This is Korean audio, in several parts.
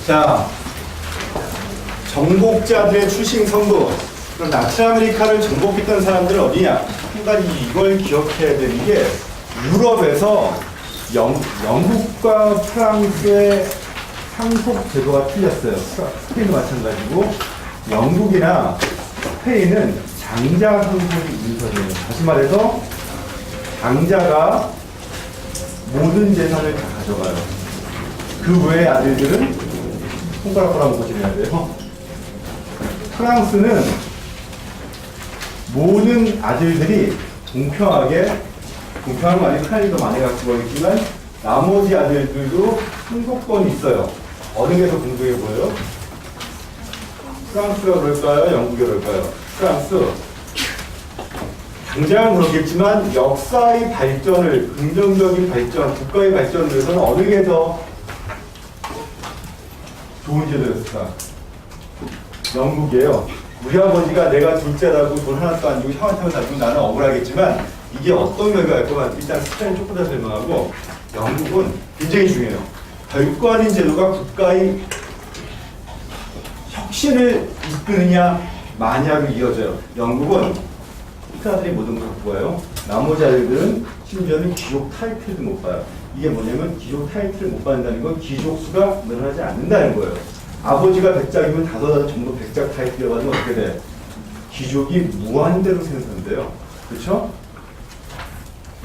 자, 정복자들의 출신 성부. 그럼 나트라메리카를 정복했던 사람들은 어디냐? 한 가지 이걸 기억해야 되는 게 유럽에서 영국과 프랑스의 상속 제도가 틀렸어요. 스페인도 마찬가지고 영국이나 스페인은 장자 상속이 문서예요. 다시 말해서 장자가 모든 재산을 다 가져가요. 그 외의 아들들은 손가락으로 한번 보시면 돼요. 프랑스는 모든 아들들이 공평한 거 아니고 하나님 더 많이 갖고 있지만 나머지 아들들도 상속권이 있어요. 어느 게 더 공평해 보여요? 프랑스가 그럴까요? 영국이 그럴까요? 프랑스. 당장은 그렇겠지만 역사의 발전을, 긍정적인 발전, 국가의 발전을 위해서는 어느 게 더 좋은 제도였을까? 영국이에요. 우리 아버지가 내가 둘째라고 돈 하나도 안 주고 형한테만 다 주고 나는 억울하겠지만 이게 어떤 결과일 것 같아. 일단 스페인 조금 더 설명하고 영국은 굉장히 중요해요. 별관인 제도가 국가의 혁신을 이끄느냐 마냐로 이어져요. 영국은 사람들이 모든 걸 갖고 와요. 나머지 아이들은 심지어는 귀족 타이틀도 못 봐요. 이게 뭐냐면 귀족 타이틀을 못 받는다는 건 귀족 수가 늘어나지 않는다는 거예요. 아버지가 100작이면 5아들 전부 100작 타이틀이어가지고 어떻게 돼? 귀족이 무한대로 생산돼요. 그렇죠?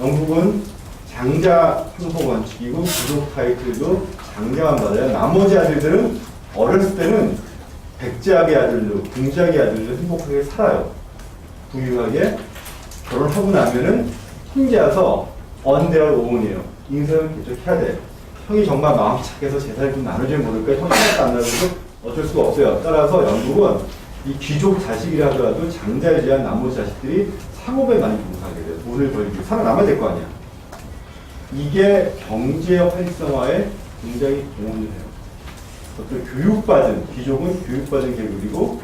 영국은 장자 상속 원칙이고 귀족 타이틀도 장자만 받아요. 나머지 아들들은 어렸을 때는 백작의 아들도 궁작의 아들도 행복하게 살아요. 부유하게. 결혼하고 나면은 혼자서 언대할 오온이에요. 인생을 개척해야 돼. 형이 정말 마음이 착해서 재산을 좀 나눠주면 모를까 형이 하나도 안 나눠도 어쩔 수가 없어요. 따라서 영국은 이 귀족 자식이라 하더라도 장자에 대한 나머지 자식들이 상업에 많이 종사하게 돼요. 돈을 벌기 살아남아야 될 거 아니야. 이게 경제 활성화에 굉장히 도움을 해요. 어떤 교육받은, 귀족은 교육받은 계급이고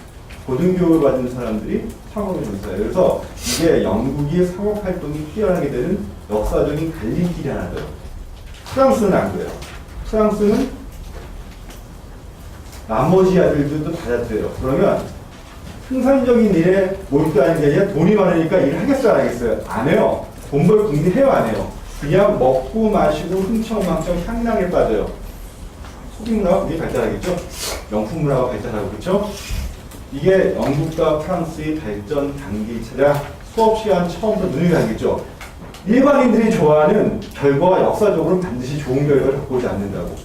고등교육을 받은 사람들이 상업에 종사해요. 그래서 이게 영국이 상업활동이 뛰어나게 되는 역사적인 갈림길이 하나 돼요. 프랑스는 안 그래요. 프랑스는 나머지 아들들도 받아들여요. 그러면 생산적인 일에 몰두하는 게 아니라 돈이 많으니까 일을 하겠어요, 안 하겠어요? 안 해요. 돈 벌 궁리 해요, 안 해요? 그냥 먹고 마시고 흥청망청 향락에 빠져요. 소비 문화가 굉장히 발달하겠죠? 명품 문화가 발달하고, 그렇죠? 이게 영국과 프랑스의 발전 단계차라 수업 시간 처음부터 눈이 가겠죠? 일반인들이 좋아하는 결과가 역사적으로는 반드시 좋은 결과를 갖고 오지 않는다고.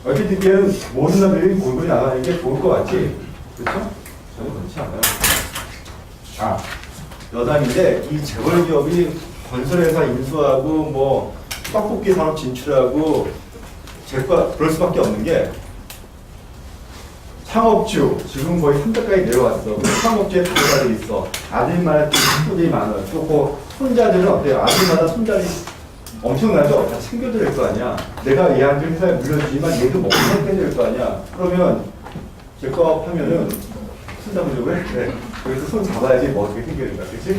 얼핏 듣기에는 모든 사람들이 몰고 나가는 게 좋을 것 같지? 그렇죠? 저는 그렇지 않아요. 아, 여담인데 이 재벌 기업이 건설회사 인수하고 뭐 떡볶이 산업 진출하고 그럴 수밖에 없는 게 창업주, 지금 거의 300까지 내려왔어. 창업주에 부자들이 있어. 아들마다 친구들이 많아요. 또 손자들은 어때요? 아들마다 손자들이 엄청나죠? 다 챙겨줘야 될 거 아니야. 내가 얘한테 회사에 물려주지만 얘도 먹고 살게 될 거 아니야. 그러면 제거 하면은 손자분들 왜 그래? 여기서 손 잡아야지 먹게 생겨진다. 그치?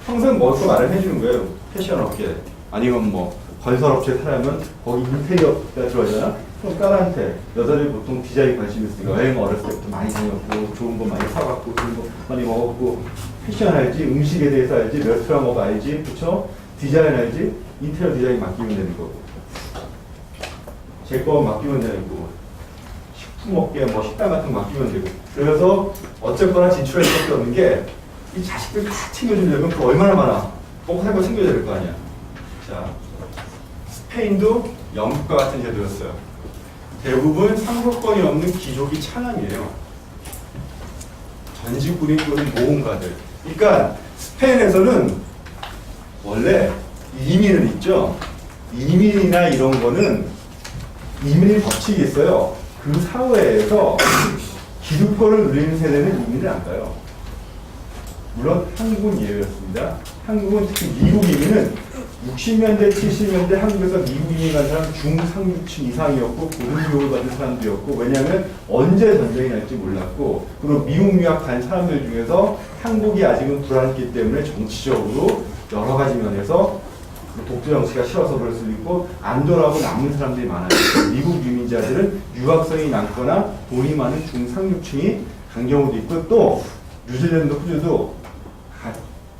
평생 먹을 거 말을 해주는 거예요. 패션업계. 아니면 뭐 건설업체 사람은 거기 인테리어가 들어가잖아. 그럼 딸한테 여자들이 보통 디자인 관심 있으니까 여행 어렸을 때부터 많이 다녔고 좋은 거 많이 사갖고 좋은 거 많이 먹었고 패션 알지, 음식에 대해서 알지, 레스토랑 업 알지, 그쵸? 디자인 알지, 인테리어 디자인 맡기면 되는 거고 제 거 맡기면 되는 거고 식품업계 뭐 식당 같은 거 맡기면 되고 그래서 어쨌거나 진출할 수밖에 없는 게 이 자식들 다 챙겨주려면 그 얼마나 많아. 먹고 살 거 챙겨야 될 거 아니야. 자, 스페인도 영국과 같은 제도였어요. 대부분 상속권이 없는 귀족이 차남이에요. 전직군인 또는 모험가들. 그러니까 스페인에서는 원래 이민은 있죠. 이민이나 이런 거는 이민의 법칙이 있어요. 그 사회에서 기득권을 누리는 세대는 이민을 안 가요. 물론 한국은 예외였습니다. 한국은 특히 미국 이민은 60년대, 70년대 한국에서 미국 이민 간 사람 중상류층 이상이었고 고등교육을 받은 사람들이었고 왜냐하면 언제 전쟁이 날지 몰랐고 그리고 미국 유학 간 사람들 중에서 한국이 아직은 불안했기 때문에 정치적으로 여러 가지 면에서 독재 정치가 싫어서 그럴 수도 있고 안 돌아오고 남는 사람들이 많아요. 미국 유민자들은 유학생이 남거나 돈이 많은 중상류층이 간 경우도 있고 또 뉴질랜드, 호주도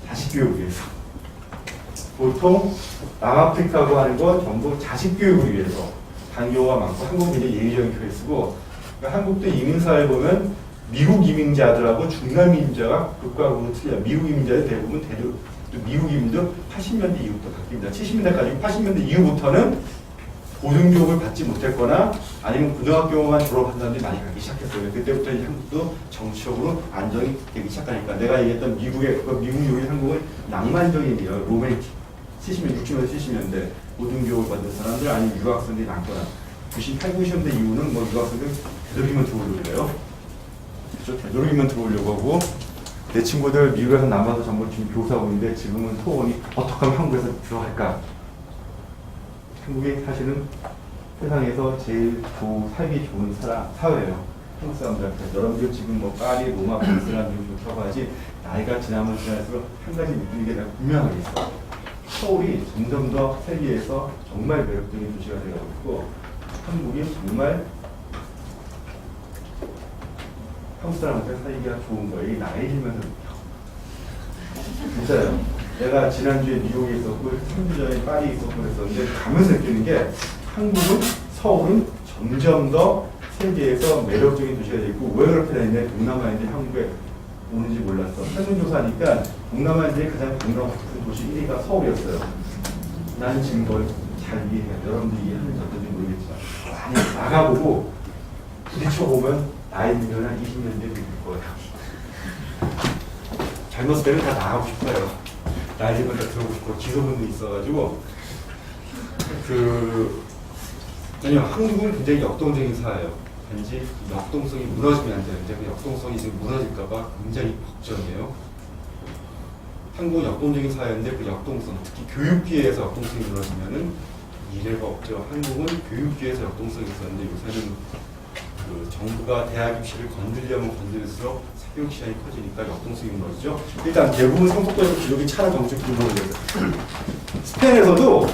자식 교육을 위해서 보통 남아프리카고 하는 건 전부 자식 교육을 위해서 간 경우가 많고 한국은 굉장히 예의적인 표현을 쓰고 그러니까 한국도 이민사회 보면 미국 이민자들하고 중남 이민자가 극과 극으로 틀려요. 미국 이민자들 대부분 미국 이민도 80년대 이후부터 바뀝니다. 70년대까지 80년대 이후부터는 고등교육을 받지 못했거나 아니면 고등학교만 졸업한 사람들이 많이 가기 시작했어요. 그때부터 이제 한국도 정치적으로 안정이 되기 시작하니까 내가 얘기했던 미국이 한국은 낭만적인 일이에요. 로맨틱 60년대 70년대 고등교육을 받은 사람들 아니면 유학생들이 많거나 90년대 이후는 뭐 유학생들 되도록이면 들어오려고 해요. 그렇죠? 되도록이면 들어오려고 하고 내 친구들 미국에서 남아서 전부 지금 교사하고 있는데 지금은 토론이 어떻게 하면 한국에서 들어갈까? 한국이 사실은 세상에서 제일 살기 좋은 사회예요. 한국 사람들한테. 여러분들 지금 뭐 파리, 로마, 베르사람 좋다고 하지 나이가 지나면 지날수록 한 가지 느끼는 게 내가 분명하게 있어. 서울이 점점 더 세계에서 정말 매력적인 도시가 되어가고 있고 한국이 정말 한국 사람한테 살기가 좋은 거예요. 이 나이 들면서 진짜요. 내가 지난주에 뉴욕에 있었고 3주 전에 파리에 있었고 그랬었는데 가면서 느끼는 게 한국은 서울은 점점 더 세계에서 매력적인 도시가 되고 있고 왜 그렇게 되는데 동남아인들이 한국에 오는지 몰랐어. 설문조사하니까 동남아인들이 가장 동남아 같은 도시 1위가 서울이었어요. 나는 지금 그걸 잘 이해해요. 여러분들이 이해하는지 어떤지 모르겠지만 많이 나가보고 부딪혀보면 나이 들면 한 20년 뒤에 느낄 거예요. 젊었을 때는 다 나가고 싶어요. 나이 들면 다 들어오고 싶고 기소문도 있어가지고 아니요, 한국은 굉장히 역동적인 사회예요. 단지 역동성이 무너지면 안 되는데 그 역동성이 지금 무너질까봐 굉장히 걱정이에요. 한국은 역동적인 사회인데 그 역동성, 특히 교육기회에서 역동성이 무너지면은 미래가 없죠. 한국은 교육기회에서 역동성이 있었는데 요새는 그 정부가 대학 입시를 건들려면 건들수록 사교육 시장이 커지니까 역동성이 무너지죠. 일단 대부분 성폭도적 기록이 차라 정책 구조를 스페인에서도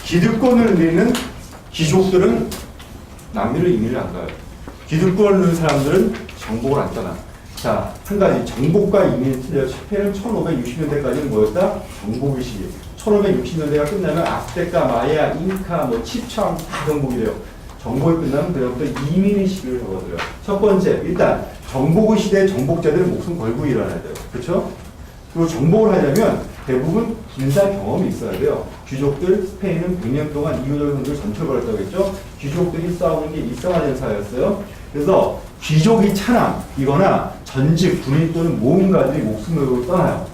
기득권을 누리는 귀족들은 남미로 이민을 안 가요. 기득권을 누리는 사람들은 정복을 안 떠나. 자, 한 가지 정복과 이민이 틀려요. 스페인은 1560년대까지는 뭐였다? 정복의 시기. 1560년대가 끝나면 아스테카, 마야, 잉카, 칩창 다 정복이 돼요. 정복이 끝나면 그다음부터 이민의 시기를 적어들어요. 첫 번째, 일단 정복의 시대에 정복자들은 목숨 걸고 일어나야 돼요. 그렇죠? 그리고 정복을 하려면 대부분 군사 경험이 있어야 돼요. 귀족들, 스페인은 100년 동안 이교적 선조를 전투를 벌였다고 했죠. 귀족들이 싸우는 게 일상화된 사회였어요. 그래서 귀족이 차남이거나 전직, 군인 또는 모험가들이 목숨을 걸고 떠나요.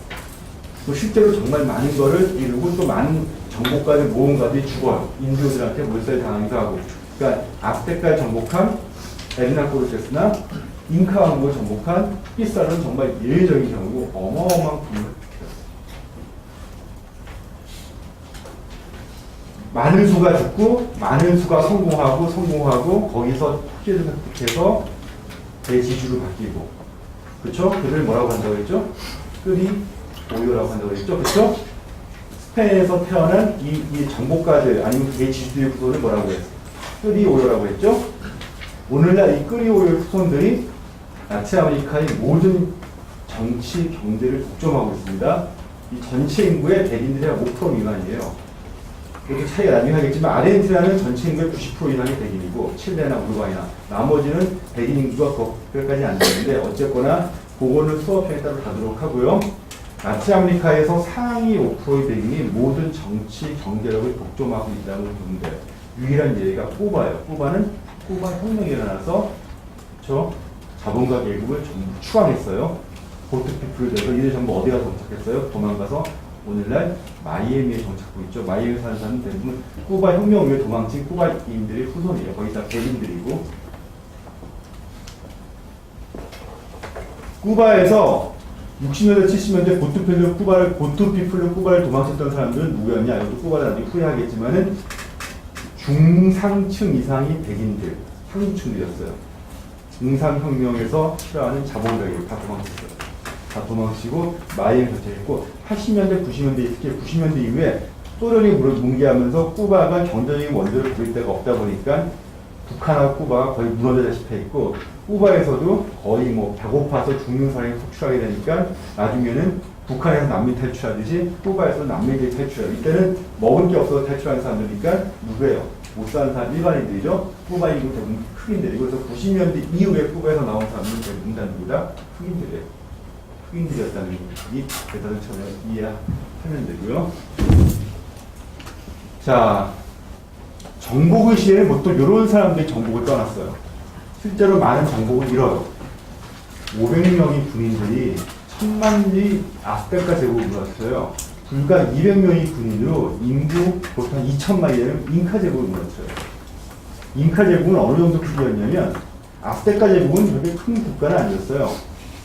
또 실제로 정말 많은 거를 이루고 또 많은 정복가들, 모험가들이 죽어요. 인디오들한테 몰살을 당하기도 하고. 그러니까 아스테카를 정복한 에르난 코르테스나 잉카 왕국을 정복한 피사르는 정말 예외적인 경우고 어마어마한 군을 일으켰어요. 많은 수가 죽고 많은 수가 성공하고 거기서 토끼를 획득해서 대지주로 바뀌고 그렇죠? 그들 뭐라고 한다고 했죠? 끄리 오요라고 한다고 했죠? 그렇죠? 스페인에서 태어난 이 정복가들 아니면 대지주들의 후손을 뭐라고 했어요? 끄리 오요라고 했죠? 오늘날 이 끄리 오요 후손들이 나치 아메리카의 모든 정치, 경제를 독점하고 있습니다. 이 전체 인구의 백인들이 5% 미만이에요. 그렇게 차이가 나중에 하겠지만 아르헨티나는 전체 인구의 90% 이상이 백인이고 칠레나 우루과이나 나머지는 백인 인구가 거기까지 안 되는데 어쨌거나 그거는 수업에 따로 가도록 하고요. 나치 아메리카에서 상위 5%의 백인이 모든 정치, 경제력을 독점하고 있다고 보는데 유일한 예가 쿠바예요. 쿠바는 쿠바 혁명이 일어나서 자본가 계급을 전부 추앙했어요. 보트피플을 돼서 이들 전부 어디가 정착했어요? 도망가서 오늘날 마이애미에 정착하고 있죠. 마이애미에 사는 사람은 대부분 쿠바 혁명 후에 도망친 쿠바인들의 후손이에요. 거기 다 백인들이고. 쿠바에서 60년대, 70년대 보트피플로 쿠바를 도망쳤던 사람들은 누구였냐? 이것도 쿠바를 나중에 후회하겠지만은 중상층 이상이 백인들, 상류층들이었어요. 중상혁명에서 싫어하는 자본가들이 다 도망쳤어요. 다 도망치고 마이애미 정착했고 80년대, 90년대, 특히 90년대 이후에 소련이 붕괴하면서 쿠바가 경제적인 원조를 부릴 데가 없다 보니까 북한하고 쿠바가 거의 무너지다시피 했고, 쿠바에서도 거의 뭐 배고파서 죽는 사람이 속출하게 되니까 나중에는 북한에서 난민 탈출하듯이 쿠바에서 난민들이 탈출해요. 이때는 먹을 게 없어서 탈출하는 사람들이니까 누구예요? 못 사는 사람 일반인들이죠. 쿠바 인구 대부분 흑인들이고, 그래서 90년대 이후에 쿠바에서 나온 사람들은 대부분 다 누구다? 흑인들이에요. 흑인들이었다는 이 대단한 점을 이해하면 되고요. 자, 정복의 시에는 보통 이런 사람들이 정복을 떠났어요. 실제로 많은 정복을 이뤄요. 500명의 군인들이 1000만이 아스테카 제국을 물었어요. 불과 200명의 군인으로 인구 보통 2000만이 되는 잉카 제국을 물었어요. 잉카 제국은 어느 정도 크기였냐면, 아스테카 제국은 그렇게 큰 국가는 아니었어요.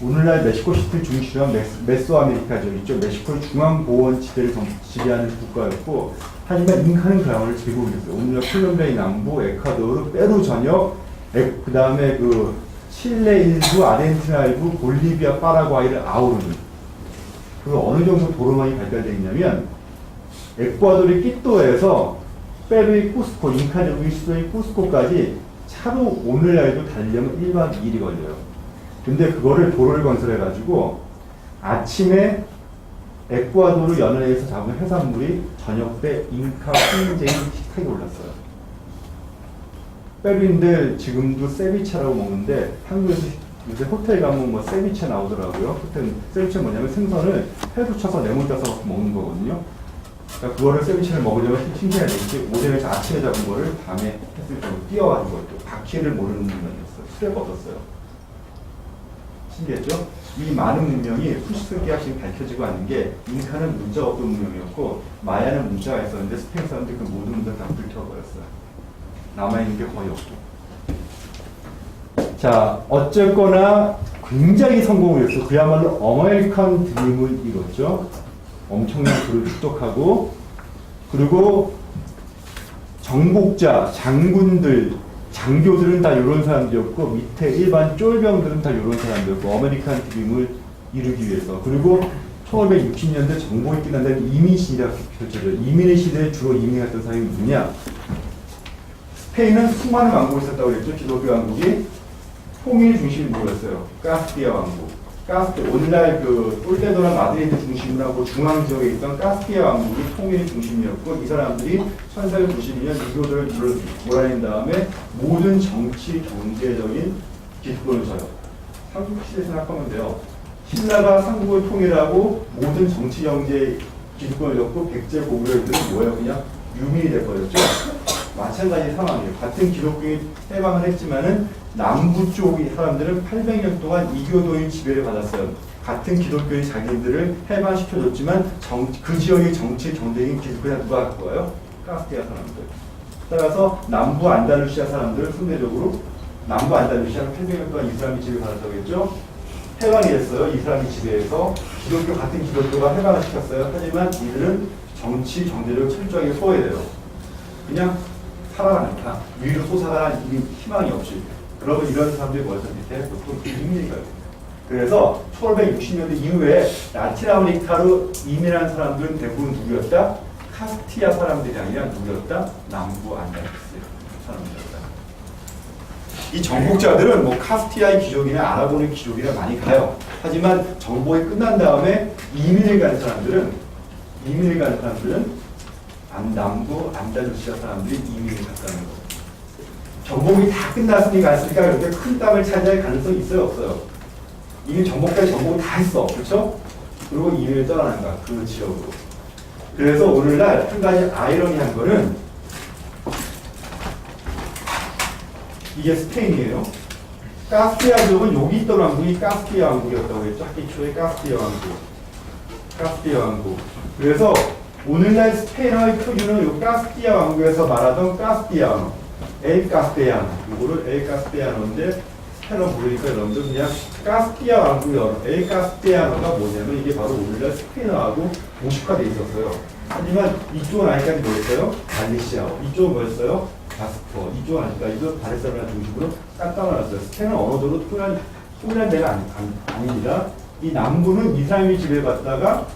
오늘날 멕시코시티를 중심으로 한 메소아메리카죠. 이쪽 멕시코의 중앙보원 지대를 지배하는 국가였고, 하지만 잉카는 그야말로 제국이었어요. 오늘날 콜롬비아의 남부, 에콰도르, 페루 전역, 그 다음에 그 칠레 일부, 아르헨티나 일부, 볼리비아, 파라과이를 아우르는, 그 어느 정도 도로망이 발달되어 있냐면, 에콰도르 끼또에서 페루의 쿠스코, 잉카 제국의 수도인 쿠스코까지 차로 오늘날도 달리려면 1박 2일이 걸려요. 근데 그거를 도로를 건설해가지고 아침에 에콰도르 연안에서 잡은 해산물이 저녁 때 잉카 훈제인 식탁에 올랐어요. 페루인들 지금도 세비체라고 먹는데, 한국에서 요새 호텔 가면 뭐 세비체 나오더라고요. 호텔 세비체 뭐냐면 생선을 회도 쳐서 레몬 짜서 먹는 거거든요. 그러니까 그거를 세비체를 먹으려면 신기해야 되겠지. 오전에 아침에 잡은 거를 밤에 햇을 좀 띄워가지고 바퀴를 모르는 문명이었어요. 수레가 없었어요. 신기했죠? 이 많은 문명이 수십 개씩 밝혀지고 않는 게, 잉카는 문자가 없던 문명이었고 마야는 문자가 있었는데 스페인 사람들이 그 모든 문자를 다 불켜버렸어요. 남아있는 게 거의 없고. 자, 어쨌거나 굉장히 성공을 했어. 그야말로 아메리칸 드림을 이뤘죠. 엄청난 부를 축적하고, 그리고 정복자, 장군들, 장교들은 다 이런 사람들이었고, 밑에 일반 쫄병들은 다 이런 사람들이었고, 아메리칸 드림을 이루기 위해서. 그리고 1560년대 정복이 끝난 다음에 이민 시대가 펼쳐져요. 이민의 시대에 주로 이민했던 사람이 누구냐? 스페인은 수많은 왕국이 있었다고 그랬죠. 기독교 왕국이. 통일 중심이 뭐였어요? 카스티아 왕국. 오늘날 그 똘레도나 마드리드 중심으로 하고 중앙 지역에 있던 카스티아 왕국이 통일의 중심이었고, 이 사람들이 1492년 유교도를 몰아낸 다음에 모든 정치, 경제적인 기득권을 져요. 삼국 시대 생각하면 돼요. 신라가 삼국을 통일하고 모든 정치, 경제 기득권을 졌고, 백제 고구려들은 뭐예요? 그냥 유민이 돼버렸죠. 마찬가지 상황이에요. 같은 기독교인 해방을 했지만은 남부 쪽의 사람들은 800년 동안 이교도인 지배를 받았어요. 같은 기독교인 자기들을 해방시켜줬지만 그 지역의 정치, 경제인 기득권을 누가 갖고 와요? 카스티아 사람들. 따라서 남부 안다루시아 사람들은 상대적으로, 남부 안다루시아는 800년 동안 이슬람이 지배받았다고 했죠. 해방이 됐어요. 이슬람이 지배해서 같은 기독교가 해방을 시켰어요. 하지만 이들은 정치, 경제를 철저하게 소외돼요. 그냥 살아가니까 위로 솟아가는 희망이 없이. 그러면 이런 사람들이 뭐였을 때 보통 이민이 가요. 그래서 1560년대 이후에 라틴 아메리카로 이민한 사람들은 대부분 누구였다? 카스티아 사람들이 아니라 누구였다? 남부 안다루시아 사람들이었다. 이 정복자들은 뭐 카스티아의 귀족이나 아라곤의 귀족이나 많이 가요. 하지만 정복이 끝난 다음에 이민을 간 사람들은 남부 안다루시아 사람들이 이민을 갔다는 거. 정복이 다 갔으니까 그렇게 큰 땅을 차지할 가능성이 있어요, 없어요? 이미 정복까지 정복을 다 했어, 그렇죠? 그리고 이민을 떠나는 거야, 그 지역으로. 그래서 오늘날 한 가지 아이러니한 거는, 이게 스페인이에요. 카스티아 지역은 여기 있던 왕국이 카스티아 왕국이었다고 했죠. 학기 초에 카스티아 왕국. 그래서 오늘날 스페인어의 표준은 이 카스티아 왕국에서 말하던 카스티아노, 엘 카스테야노, 이거를 엘 카스테야노인데 스페인어 모르니까 여러분들 그냥 카스티아 왕국이요. 엘 카스테야노가 뭐냐면 이게 바로 오늘날 스페인어하고 공식화되어 있었어요. 하지만 이쪽은 아직까지 뭐였어요? 갈리시아어. 이쪽은 뭐였어요? 바스커. 이쪽은 아직까 이거 바르셀로나 중심으로 딱 따라놨어요. 스페인어 언어적으로 통일한 데가 아닙니다. 이 남부는 이스라엘이 지배받다가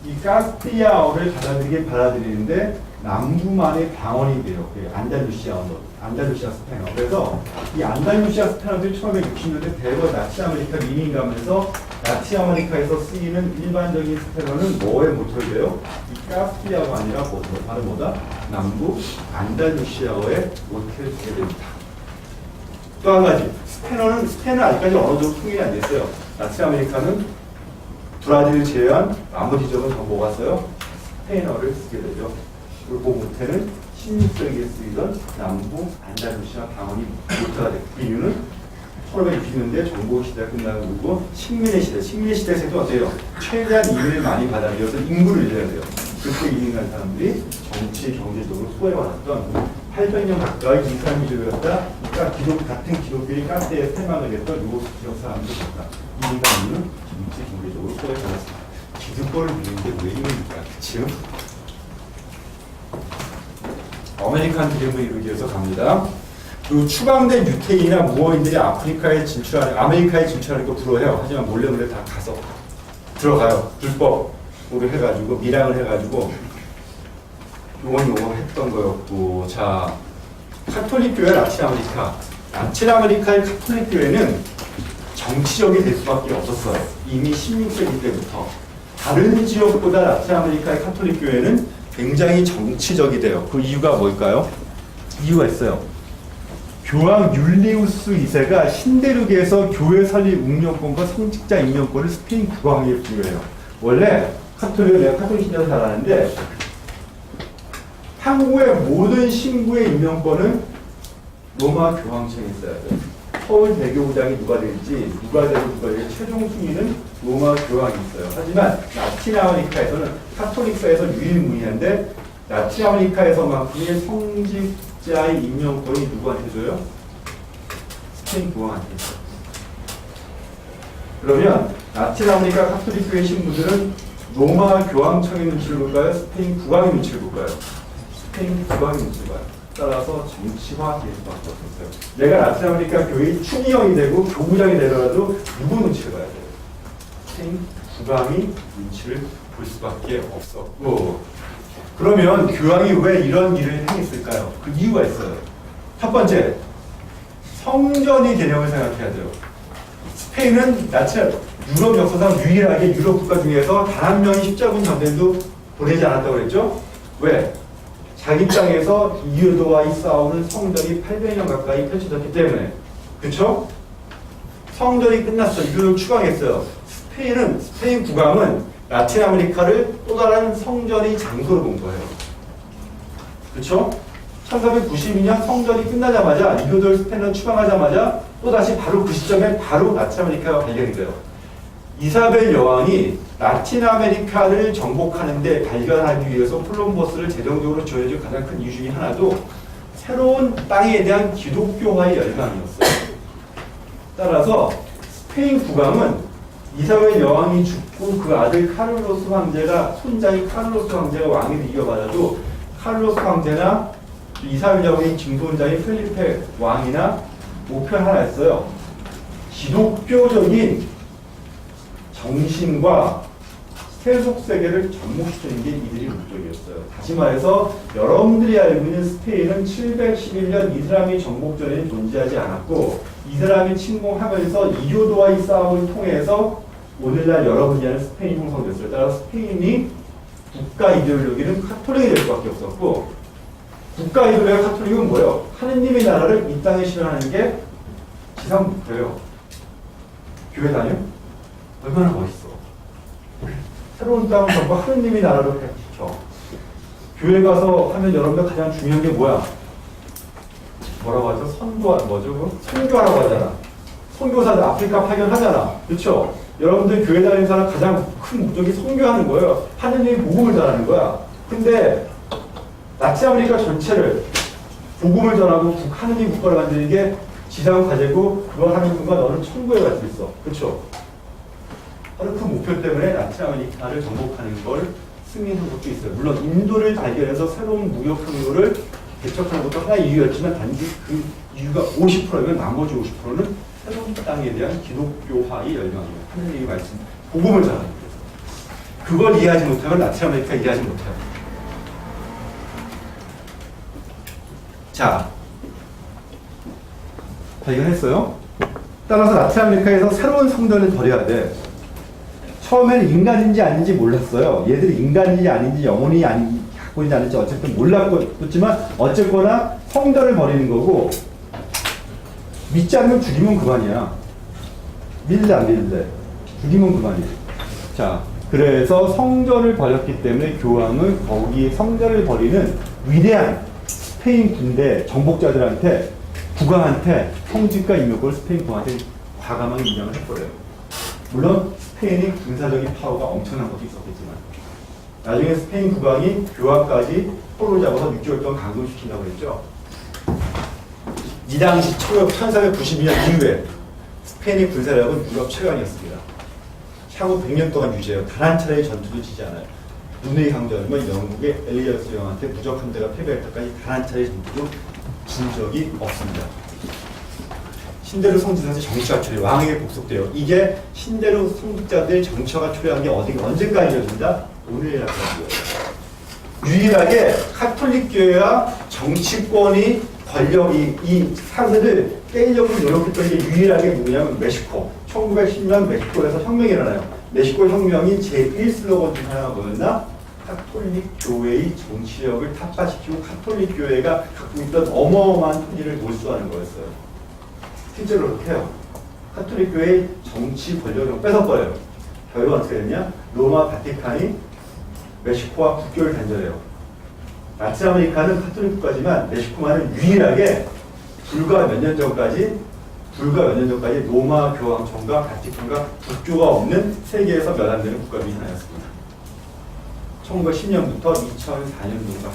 이 카스티아어를 받아들이는데 남부만의 방언이 돼요. 그 안달루시아 스페인어. 그래서 이 안달루시아 스페인어들이 1960년대 대거 나치 아메리카 이민 가면서 나치 아메리카에서 쓰이는 일반적인 스페인어는 뭐에 모토를 돼요? 이 카스티아어가 아니라 바로 뭐다? 남부 안달루시아어에 모토를 두게 됩니다. 또 한 가지, 스페인은 아직까지 언어적으로 통일이 안 됐어요. 나치 아메리카는 브라질을 제외한 나머지 지역은 다 뭐가 써요? 스페인어를 쓰게 되죠. 그리고 그 못해는 16세기에 쓰이던 남부 안달루시아 방언이 모토가 됐고, 이유는 1560년대 정보시대가 끝나고 식민의 시대에서도 어때요? 최대한 이민을 많이 받아들여서 인구를 늘려야 돼요. 그때 이민 간 사람들이 정치, 경제적으로 소외받았던 800년 가까이 이스라엘 민족이었다. 그러니까 같은 기독교인 가스에 패망을 했던 유고스 지역 사람들이었다. 이민 간 이유는 정치, 경제적으로 소외받았습니다. 기득권을 믿는데 왜 이민입니까? 그치요? 아메리칸 드림을 이루기 위해서 갑니다. 그 추방된 유태인이나 무어인들이 아메리카에 진출하는 거 불허해요. 하지만 몰래 다 가서 들어가요. 불법으로 해가지고 밀항을 해가지고 요건 했던 거였고, 자, 카톨릭 교회 라틴 아메리카의 카톨릭 교회는 정치적이 될 수밖에 없었어요. 이미 16세기 때부터. 다른 지역보다 라틴 아메리카의 카톨릭 교회는 굉장히 정치적이 돼요. 그 이유가 뭘까요? 이유가 있어요. 교황 율리우스 2세가 신대륙에서 교회 설립 운영권과 성직자 임명권을 스페인 국왕에게 부여해요. 원래 내가 카톨릭 신자로 잘 아는데 한국의 모든 신부의 임명권은 로마 교황청에 있어야 돼요. 서울 대교구장이 누가 될지 최종 순위는 로마 교황이 있어요. 하지만 라틴 아메리카에서는 카톨릭사에서 유일무이한데 라틴 아메리카에서만큼의 성직자의 임명권이 누구한테 줘요? 스페인 교황한테 있어요. 그러면 라틴 아메리카 카톨릭 교회 신부들은 로마 교황청의 눈치를 볼까요? 스페인 국왕의 눈치를 볼까요? 스페인 국왕의 눈치를 봐요. 따라서 정치화 될 수밖에 없었어요. 내가 라틴 아메리카 교회의 추기형이 되고 교구장이 되더라도 누구 눈치를 봐야 돼요? 스페인 국왕이 눈치를 볼 수밖에 없었고, 그러면 교황이 왜 이런 일을 행했을까요? 그 이유가 있어요. 첫 번째, 성전의 개념을 생각해야 돼요. 스페인은 유럽 역사상 유일하게 유럽 국가 중에서 단 한 명이 십자군 전쟁도 보내지 않았다고 그랬죠? 왜? 자기 땅에서 이유도와의 싸움은 성전이 800년 가까이 펼쳐졌기 때문에. 그쵸? 성전이 끝났어. 이유도를 추방했어요. 스페인 국왕은 라틴 아메리카를 또 다른 성전의 장소로 본 거예요. 그쵸? 1492년 성전이 끝나자마자 이교도를 스페인을 추방하자마자 또다시 바로 그 시점에 바로 라틴 아메리카가 발견이 돼요. 이사벨 여왕이 라틴 아메리카를 정복하는데 발견하기 위해서 콜럼버스를 재정적으로 지원해준 가장 큰 이유 중에 하나도 새로운 땅에 대한 기독교화의 열망이었어요. 따라서 스페인 국왕은 이사벨 여왕이 죽고 그 아들 카를로스 황제가 손자인 카를로스 황제가 왕위를 이어받아도 카를로스 황제나 이사벨 여왕의 증손자인 펠리페 왕이나 목표는 하나였어요. 기독교적인 정신과 세속 세계를 접목시키는 게 이들의 목적이었어요. 다시 말해서 여러분들이 알고 있는 스페인은 711년 이슬람이 정복 전에는 존재하지 않았고 이슬람이 침공하면서 이교도와의 싸움을 통해서 오늘날 여러분이 아는 스페인이 형성됐어요. 따라서 스페인이 국가 이데올로기는 카톨릭이 될 수밖에 없었고, 국가 이데올로기가 카톨릭은 뭐예요? 하느님의 나라를 이 땅에 실현하는 게 지상 목표예요. 교회 다녀? 얼마나 멋있어. 새로운 땅을 전부 하느님의 나라로 지켜. 교회 가서 하면 여러분들 가장 중요한 게 뭐야? 뭐라고 하죠? 선교하라고 하잖아. 선교사들 아프리카 파견하잖아. 그렇죠? 여러분들 교회 다니는 사람 가장 큰 목적이 선교하는 거예요. 하느님의 복음을 전하는 거야. 근데 라틴 아메리카 전체를 복음을 전하고 하느님 국가를 만드는 게 지상 과제고, 그걸 하는 순간 너는 천국에 갈 수 있어. 그렇죠? 바로 그 목표 때문에 라틴 아메리카를 정복하는 걸 승리한 것도 있어요. 물론 인도를 발견해서 새로운 무역 항로를 개척하는 것도 하나의 이유였지만 단지 그 이유가 50%면 나머지 50%는 새로운 땅에 대한 기독교화의 열망이에요. 하느님의 말씀, 복음을 전하는 거예요. 그걸 이해하지 못하면 라틴 아메리카 이해하지 못해요. 자, 발견했어요? 따라서 라틴 아메리카에서 새로운 성전을 벌여야 돼. 처음에는 인간인지 아닌지 몰랐어요. 얘들이 인간인지 아닌지 영혼이 갖고 있는지 아닌지 어쨌든 몰랐지만 어쨌거나 성전을 벌이는 거고, 믿지 않으면 죽이면 그만이야. 믿을래 안 믿을래? 죽이면 그만이야. 자, 그래서 성전을 벌였기 때문에 교황은 거기 성전을 벌이는 위대한 스페인 군대 정복자들한테, 국왕한테 성직과 임역을 스페인 국왕한테 과감하게 인정을 했거든요. 물론 스페인이 군사적인 파워가 엄청난 것도 있었겠지만 나중에 스페인 국왕이 교황까지 포로를 잡아서 6개월 동안 감금시킨다고 했죠. 이 당시 1492년 이후에 스페인의 군사력은 유럽 최강이었습니다. 향후 100년 동안 유지해요. 단 한 차례의 전투도 지지 않아요. 눈의 강전이면 영국의 엘리자베스 여왕한테 무적 함대가 패배할 때까지 단 한 차례의 전투도 진 적이 없습니다. 신대로 성직자들 정치가 초래, 왕에게 복속돼요. 이게 신대로 성직자들 정치가 초래한 게 언제까지였습니다? 오늘날까지예요. 유일하게 카톨릭 교회와 정치권이 권력이 이 상세를 깨려고 노력했던 게 유일하게 누구냐면 멕시코. 1910년 멕시코에서 혁명이 일어나요. 멕시코 혁명이 제1 슬로건 중 하나가 뭐였나? 카톨릭 교회의 정치력을 타파시키고 카톨릭 교회가 갖고 있던 어마어마한 토지를 몰수하는 거였어요. 실제로 그렇게 해요. 카톨릭 교회의 정치 권력을 뺏어버려요. 결과가 어떻게 됐냐? 로마 바티칸이 멕시코와 국교를 단절해요. 라틴 아메리카는 카톨릭 국가지만 멕시코만은 유일하게 불과 몇 년 전까지 로마 교황청과 바티칸과 국교가 없는 세계에서 몇 안 되는 국가 중에 하나였습니다. 1910년부터 2004년도가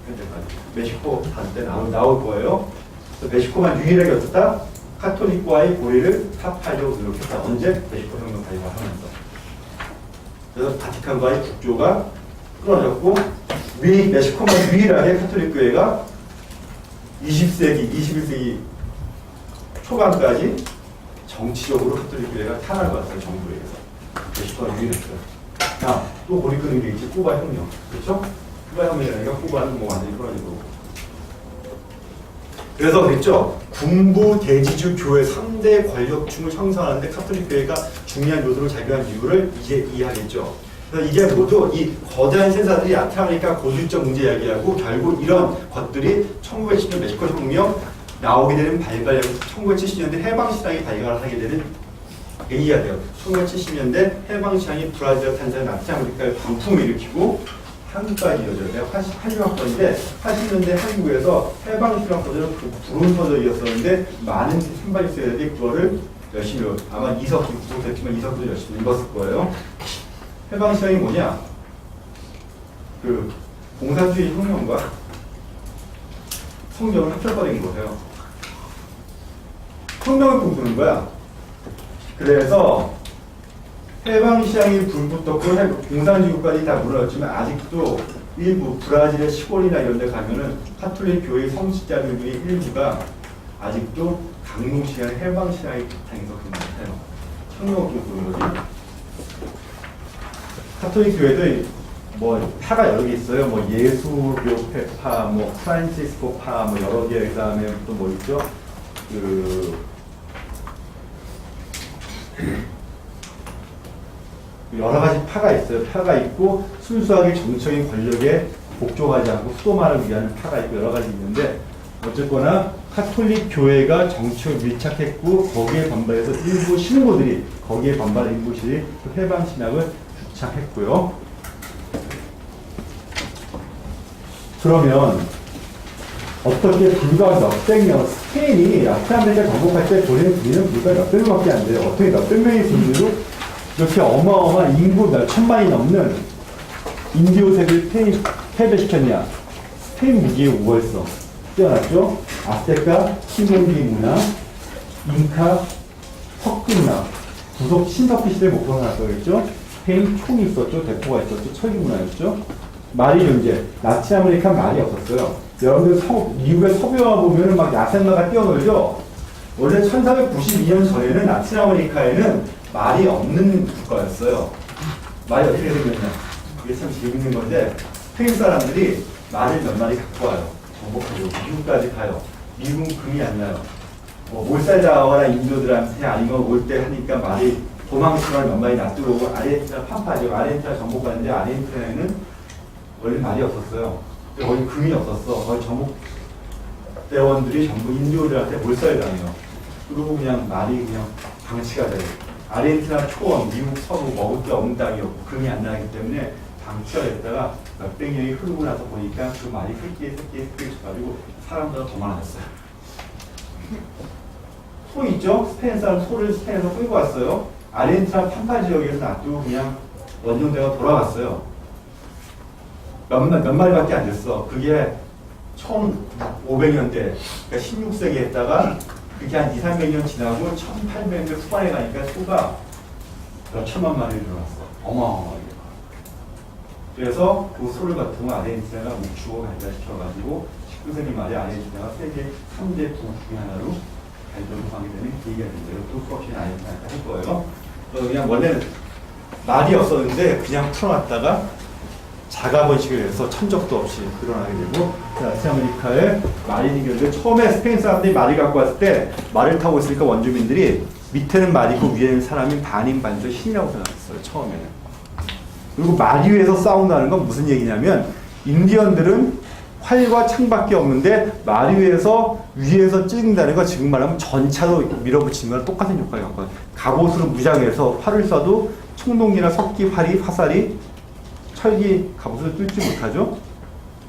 현재까지 멕시코 한때 나올 거예요. 그래서 멕시코만 유일하게 어떻다? 카톨릭과의 고리를 타파하려고 노력했다. 언제? 멕시코 혁명 발발하면서. 그래서 바티칸과의 국교가 끊어졌고 멕시코만 유일하게 카톨릭 교회가 20세기, 21세기 초반까지 정치적으로 카톨릭 교회가 탄압을 받았어요. 정부에 의해서. 멕시코가 유일했어요. 자, 또 고리 끄는 게 있지. 쿠바 혁명. 그렇죠? 쿠바 혁명이라니까 쿠바는 뭐 완전히 끊어지고. 그래서 그랬죠. 군부 대지주 교회 3대 권력층을 형성하는데 카톨릭 교회가 중요한 요소를 작용한 이유를 이제 이해하겠죠. 그래서 이게 모두 이 거대한 신사들이 라틴 아메리카 고질적 문제 이야기하고 결국 이런 것들이 1910년 멕시코 혁명 나오게 되는 발발, 1970년대 해방신앙이 발견을 하게 되는 얘기가 돼요. 1970년대 해방신앙이 브라질, 탄자니아, 라틴 아메리카의 반품을 일으키고 한국까지 이어져요. 내가 86학번인데 80년대 한국에서 해방신앙 서적은 부른 서적이었었는데 많은 선발이 세력이 그거를 열심히 아마 이석기 구속됐지만 이석기도 열심히 읽었을 거예요. 해방신앙이 뭐냐? 그 공산주의 혁명과 성경을 합쳐버린 거예요. 혁명을 꿈꾸는 거야. 그래서 해방시장이 불붙었고 공산주의까지 다 무너졌지만 아직도 일부 브라질의 시골이나 이런 데 가면은 카톨릭 교회 성직자들의 일부가 아직도 강동시장 해방시장의 바탕에서 근무해요. 혁명을 꿈꾸는 거지. 카톨릭 교회도 뭐 파가 여러 개 있어요. 뭐 예수교회파, 뭐 프란시스코파, 뭐 여러 개. 그다음에 또 뭐 있죠? 여러 가지 파가 있어요. 파가 있고 순수하게 정치적인 권력에 복종하지 않고 수도만을 위하는 파가 있고 여러 가지 있는데 어쨌거나 카톨릭 교회가 정치에 밀착했고 거기에 반발해서 일부 신부들이 거기에 반발한 일부들이 해방 신학을 주창했고요. 그러면 어떻게 불과 몇백 명 스페인이 라틴 아메리카 정복할 때 보낸 군인은 불과 몇백 명밖에 안 돼요. 어떻게 몇백 명의 군인으로 이렇게 어마어마한 인구 몇 천만이 넘는 인디오색을 패배시켰냐? 스페인 무기의 우월성 뛰어났죠? 아세카, 신공기 문화, 잉카, 석근나, 구속 신석기 시대 목표가 나왔겠죠? 스페인 총이 있었죠? 대포가 있었죠? 철기 문화였죠? 말이 존재. 라틴 아메리카 말이 없었어요. 여러분들 미국의 서부영화 보면은 막 야생마가 뛰어놀죠? 원래 1492년 전에는 라틴 아메리카에는 말이 없는 국가였어요. 말이 어떻게 생겼냐. 이게 참 재밌는 건데, 스페인 사람들이 말을 몇 마리 갖고 와요. 정복하려고. 미국까지 가요. 미국은 금이 안 나요. 뭐 몰살자거나 인도들한테 아니면 올 때 하니까 말이 도망치거나 몇 마리 놔두고 오고, 아르헨티나 판파죠. 아르헨티나 정복하는데 아르헨티나에는 원래 말이 없었어요. 거기 금이 없었어. 거기 정복대원들이 전부 인도들한테 몰살당해요. 그리고 그냥 말이 그냥 방치가 돼요. 아르헨티나 초원, 미국 서부 먹을 게 없는 땅이었고 금이 안 나기 때문에 방치가 됐다가 몇백 년이 흐르고 나서 보니까 그 말이 새끼에 쳐가지고 사람들은 더 많아졌어요. 소 있죠? 스페인 사람 소를 스페인에서 끌고 왔어요. 아르헨티나 판파 지역에서 놔두고 그냥 원정대가 돌아갔어요. 몇 마리밖에 안 됐어. 그게 1500년대, 그러니까 16세기 했다가 그게 한 200~300년 지나고 1800년대 후반에 가니까 소가 몇 천만 마리를 늘어났어. 어마어마하게. 그래서 그 소를 같은 거 아르헨티나가 우추고 발달시켜가지고 19세기 말에 아르헨티나가 세계 3대 부국 중에 하나로 발전하게 되는 계기가 된대요. 또 수없이 아르헨티나가 할 거예요. 그냥 원래는 말이 없었는데 그냥 풀어놨다가 자가번식을 해서 천적도 없이 늘어나게 되고, 라틴 아메리카의 말이 생겼는데, 처음에 스페인 사람들이 말을 갖고 왔을 때 말을 타고 있으니까 원주민들이 밑에는 말이고 위에는 사람이 반인 반조 신이라고 생각했어요. 처음에는. 그리고 말 위에서 싸운다는 건 무슨 얘기냐면, 인디언들은 활과 창밖에 없는데 말 위에서 찍는다는 건 지금 말하면 전차로 밀어붙이는 거랑 똑같은 효과를 갖고 와요. 갑옷으로 무장해서 활을 쏴도 총동이나 석기, 활이, 화살이 철기 갑옷을 뚫지 못하죠.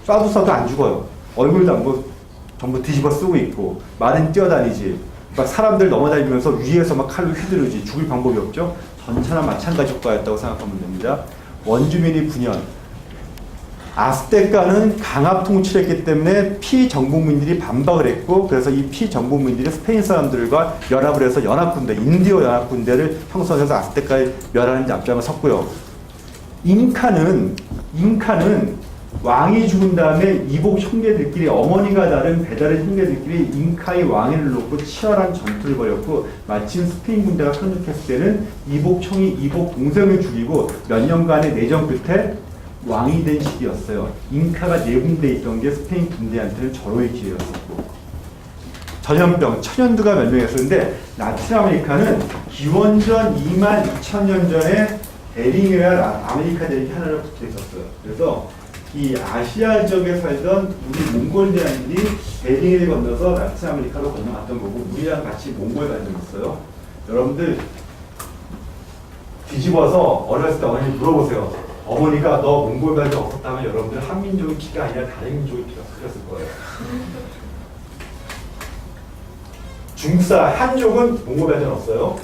쏴도 안 죽어요. 얼굴도 안 보고 전부 뒤집어 쓰고 있고, 말은 뛰어다니지, 막 사람들 넘어다니면서 위에서 막 칼로 휘두르지. 죽을 방법이 없죠. 전차나 마찬가지 효과였다고 생각하면 됩니다. 원주민이 분열. 아스테카는 강압 통치를 했기 때문에 피정복민들이 반박을 했고, 그래서 이 피정복민들이 스페인 사람들과 연합을 해서 연합군대, 인디오 연합군대를 형성해서 아스테카에 멸하는 앞장을 섰고요. 잉카는 왕이 죽은 다음에 이복 형제들끼리, 어머니가 다른 배다른 형제들끼리 잉카의 왕위를 놓고 치열한 전투를 벌였고, 마침 스페인 군대가 상륙했을 때는 이복 형이 이복 동생을 죽이고 몇 년간의 내전 끝에 왕이 된 시기였어요. 잉카가 네 군데 있던 게 스페인 군대한테는 절호의 기회였었고, 전염병, 천연두가 멸명했었는데, 라틴 아메리카는 기원전 22,000년 전에 베링이라 아메리카 대륙이 하나로 붙어 있었어요. 그래서 이 아시아 지역에 살던 우리 몽골대왕들이 베링을 건너서 라틴 아메리카로 건너갔던 거고, 우리랑 같이 몽골 간 적 있어요. 여러분들 뒤집어서 어렸을 때 어머니 물어보세요. 어머니가 너 몽골 간 적 없었다면 여러분들 한민족의 피가 아니라 다른 민족의 피가 흐렸을 거예요. 중국사 한족은 몽골 간 적 없어요.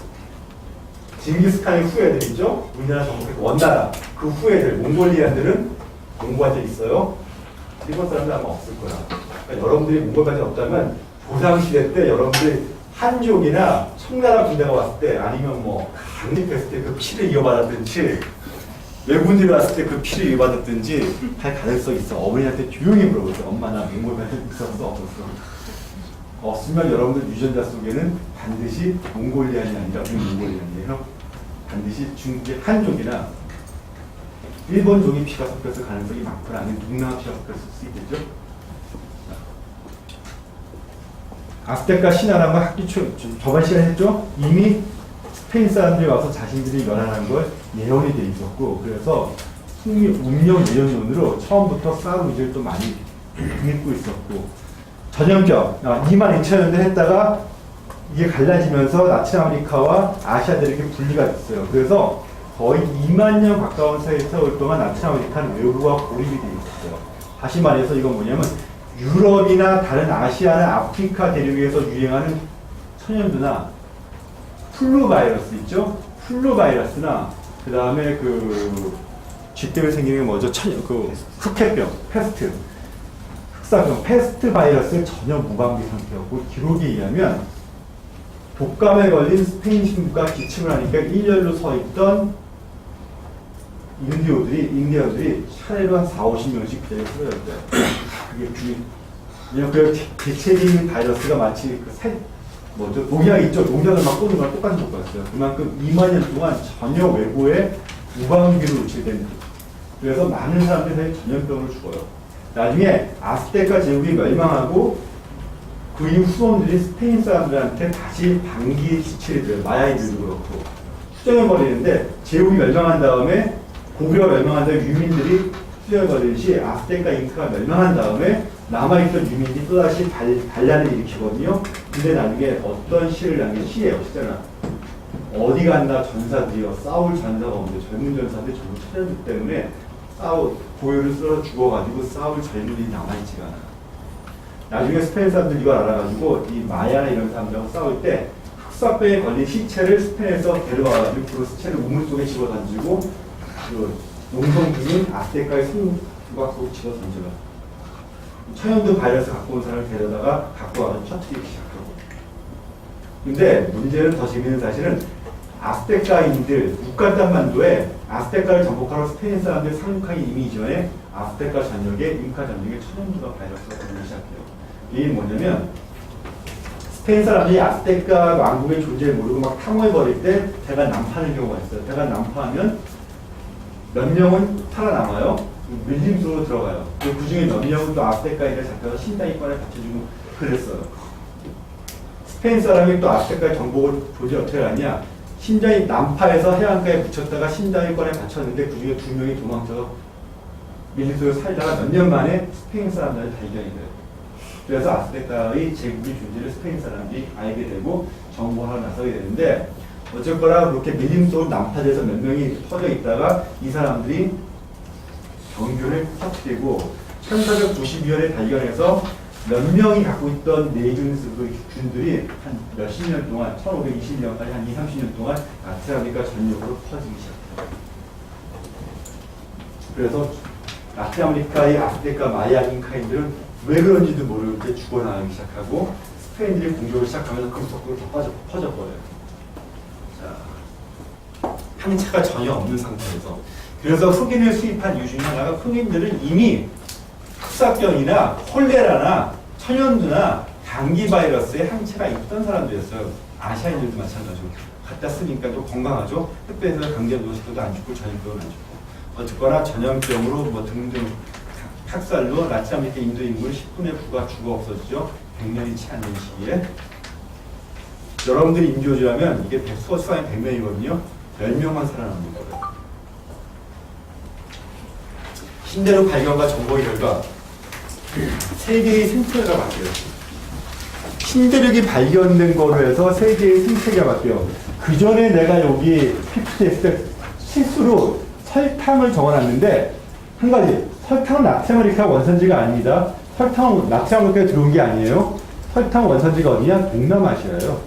징기스칸의 후예들이죠. 우리나라 정복했고 원나라 그 후예들 몽골리안들은 몽골 간 적 있어요. 일본 사람들 아마 없을 거야. 그러니까 여러분들이 몽골 간 적 없다면 조상시대 때 여러분들이 한족이나 청나라 군대가 왔을 때, 아니면 뭐 강립했을 때 그 피를 이어받았든지, 외국인들이 왔을 때 그 피를 이어받았든지 할 가능성이 있어. 어머니한테 조용히 물어보세요. 엄마 나 몽골 간 적 있었어? 없었어? 없으면 여러분들 유전자 속에는 반드시 몽골리안이 아니라 몽골리안이에요. 반드시 중국의 한족이나 일본족의 피가 섞였을 가능성이 많거나 아니면 동남아 피가 섞였을 수 있겠죠. 아스테카 신화라는 걸 학기 저번 시간에 했죠. 이미 스페인 사람들이 와서 자신들이 멸하는 걸 예언이 돼 있었고, 그래서 운명 예언론으로 처음부터 싸움 위주를 또 많이 읽고 있었고, 전염병 22,000년대 했다가 이게 갈라지면서 라틴 아메리카와 아시아들이 이렇게 분리가 됐어요. 그래서 거의 2만 년 가까운 세월 동안 라틴 아메리카는 외부와 고립이 되어 있었어요. 다시 말해서 이건 뭐냐면, 유럽이나 다른 아시아나 아프리카 대륙에서 유행하는 천연두나 플루 바이러스 있죠? 플루 바이러스나 그 다음에 그 쥐 때문에 생기는 게 뭐죠? 흑해병, 패스트, 흑사병, 패스트 바이러스는 전혀 무방비 상태였고, 기록에 의하면 독감에 걸린 스페인 신부가 기침을 하니까 일렬로 서 있던 인디언들이 차례로 한 4~50명씩 그 자리에 쓰러졌대요. 그게 왜냐면 그 대체적인 바이러스가 마치 농약 있죠? 농약을 막 꽂는 거랑 똑같은 효과였어요. 그만큼 2만 년 동안 전혀 외부에 무방비로 노출된 그래서 많은 사람들이 전염병으로 죽어요. 나중에 아스테카 제국이 멸망하고 그 이후 후손들이 스페인 사람들한테 다시 방기 지체를 줘요. 마야인들도 그렇고 수정해버리는데 제국이 멸망한 다음에 고구려가 멸망한 다음에 유민들이 수정해버리듯이 아스테카 잉크가 멸망한 다음에 남아있던 유민이 또다시 반란을 일으키거든요. 근데 나중에 어떤 시를 남긴 시예요. 시잖아. 어디 갔나 전사들이요. 싸울 전사가 없는데 젊은 전사들이 전부 찾아주기 때문에 고요를 쓸어 죽어가지고 싸울 젊은이들이 남아있지가 않아. 나중에 스페인 사람들이 이걸 알아가지고 이 마야나 이런 사람들하고 싸울 때 흑사병에 걸린 시체를 스페인에서 데려와가지고 그 시체를 우물 속에 집어던지고 그 농성 중인 아스테카의 성부각 속 집어던져요. 천연두 바이러스 갖고 온 사람을 데려다가 갖고 와서 터뜨리기 시작하고. 근데 문제는 더 재밌는 사실은 아스테카인들 유카탄만도에 아스테카를 정복하러 스페인 사람들이 상륙하기 이미 이전에 아스테카 전역에 잉카 전역에 천연두가 바이러스가 들어오기 시작해요. 이게 뭐냐면 스페인 사람들이 아스테카 왕국의 존재를 모르고 막 탐험해버릴 때 대가 난파하는 경우가 있어요. 대가 난파하면 몇 명은 살아남아요. 밀림수로 들어가요. 그 중에 몇 명은 또 아스테카인들 잡혀서 신장이권에 받쳐주고 그랬어요. 스페인 사람이 또 아스테카의 정복을 도저히 어떻게 하냐. 신장이 난파해서 해안가에 묻혔다가 신장이권에 받쳤는데 그 중에 2명이 도망쳐서 밀림수로 살다가 몇 년 만에 스페인 사람들한테 발견이 돼요. 그래서 아스테카의 제국의 존재를 스페인 사람들이 알게 되고 정복하러 나서게 되는데 어쨌거나 그렇게 밀림속으로 난파돼서 몇 명이 퍼져 있다가 이 사람들이 병균을 터뜨리고 1492년에 발견해서 몇 명이 갖고 있던 내균들이 한 몇십 년 동안 1520년까지 한 20-30년 동안 라틴아메리카 전역으로 퍼지기 시작해요. 그래서 라틴아메리카의 아스테카 마야 잉카인들은 왜 그런지도 모르고 이렇게 죽어나가기 시작하고 스페인들이 공격을 시작하면서 그 속도로 더 퍼져버려요. 자, 항체가 전혀 없는 상태에서 그래서 흑인을 수입한 이유 중에 하나가 흑인들은 이미 흑사병이나 콜레라나 천연두나 감기 바이러스에 항체가 있던 사람들이었어요. 아시아인들도 마찬가지로 갖다 쓰니까 또 건강하죠. 흑백에서 강제노식도 안 죽고 전염병은 안 죽고 어쨌거나 전염병으로 뭐 등등 학살로 라틴아메리카 인도 인구의 10분의 9가 죽어 없어지죠. 100년이 채 안 된 시기에 여러분들이 인조지라면 이게 수가 100명이거든요. 10명만 살아남는 거예요. 신대륙 발견과 정보의 결과 세계의 생태계가 바뀌어요. 신대륙이 발견된 거로 해서 세계의 생태계가 바뀌어요. 그 전에 내가 여기 PPT 했을 때 실수로 설탕을 적어놨는데 한 가지, 설탕은 라틴아메리카 원산지가 아닙니다. 설탕은 라틴아메리카에 들어온 게 아니에요. 설탕 원산지가 어디냐? 동남아시아예요.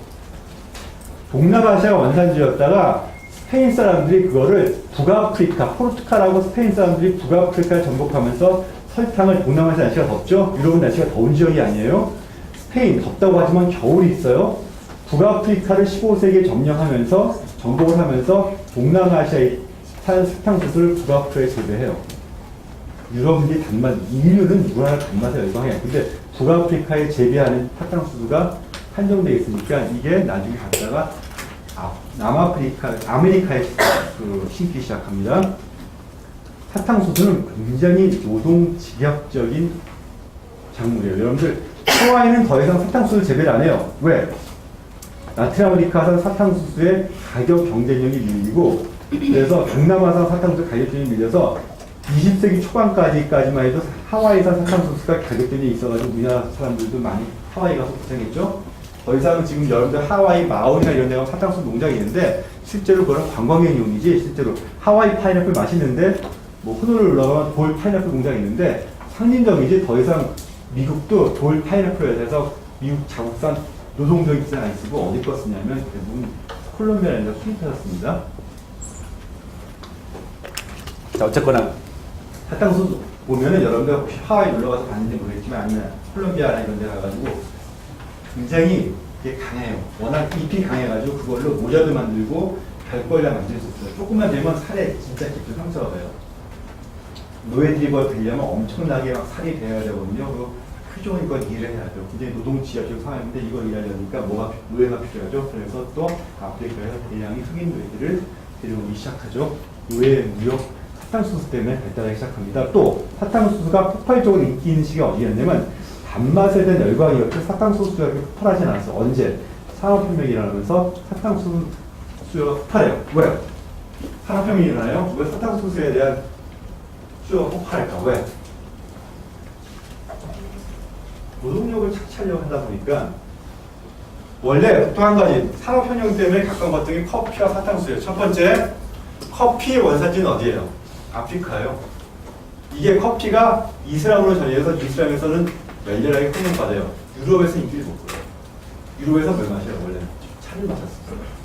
동남아시아가 원산지였다가 스페인 사람들이 그거를 북아프리카, 포르투갈하고 스페인 사람들이 북아프리카를 정복하면서 설탕을 동남아시아 날씨가 덥죠? 유럽은 날씨가 더운 지역이 아니에요. 스페인 덥다고 하지만 겨울이 있어요. 북아프리카를 15세기에 점령하면서 정복을 하면서 동남아시아에 사는 사탕수수를 북아프리카에 재배해요. 유럽인들이 단맛, 인류는 누구나 단맛에 열광해요. 근데 북아프리카에 재배하는 사탕수수가 한정되어 있으니까 이게 나중에 갔다가 아메리카에 심기 시작합니다. 사탕수수는 굉장히 노동직역적인 작물이에요. 여러분들, 하와이는 더 이상 사탕수수를 재배를 안 해요. 왜? 라틴아메리카산 사탕수수의 가격 경쟁력이 밀리고, 그래서 동남아산 사탕수수 가격전이 밀려서 20세기 초반까지만 해도 하와이산 사탕수수가 가격전이 있어가지고 우리나라 사람들도 많이 하와이 가서 고생했죠. 더 이상 지금 여러분들 하와이 마을이나 이런 데 가면 사탕수수 농장이 있는데 실제로 그건 관광객용이지 실제로 하와이 파인애플 맛있는데 뭐 호놀룰루 올라가면 돌 파인애플 농장이 있는데 상징적이지 더 이상 미국도 돌 파인애플에 대해서 미국 자국산 노동적인 기사는 안 쓰고 어디 거 쓰냐면 대부분 콜롬비아에서 수입해서 자 어쨌거나 사탕수수 보면은 여러분들 혹시 하와이 놀러가서 봤는지 모르겠지만 아니면 콜롬비아나 이런 데 가가지고 굉장히 이게 강해요. 워낙 잎이 강해가지고 그걸로 모자도 만들고 별걸레 만들 수 있어요. 조금만 되면 살에 진짜 깊은 상처가 돼요. 노예들이 뭘 되려면 엄청나게 막 살이 돼야 되거든요. 그리고 표정은 이걸 일을 해야 돼요. 굉장히 노동지역적 상황인데 이걸 일하려니까 노예가 필요하죠. 그래서 또 아프리카에서 대량의 흑인 노예들을 데려오기 시작하죠. 왜 무역 사탕수수 때문에 발달하기 시작합니다. 또 사탕수수가 폭발적으로 인기 있는 시기가 어디였냐면 단맛에 대한 열광이 이렇게 사탕수수가 폭발하지 않았어. 언제? 산업혁명이 일어나면서 사탕수수가 폭발해요. 왜? 산업혁명이 일어나요? 왜 사탕수수에 대한 수요가 폭발할까? 왜? 노동력을 착취하려고 하다 보니까 원래 또 한 가지 산업혁명 때문에 가까운 것 등이 커피와 사탕수수예요. 첫 번째, 커피의 원산지는 어디예요? 아프리카예요. 이게 커피가 이슬람으로 전해져서 이슬람에서는 열렬하게 환영받아요. 유럽에서 인기를 못 끌어요. 유럽에서 뭘 마셔요? 원래 차를 마셨어요.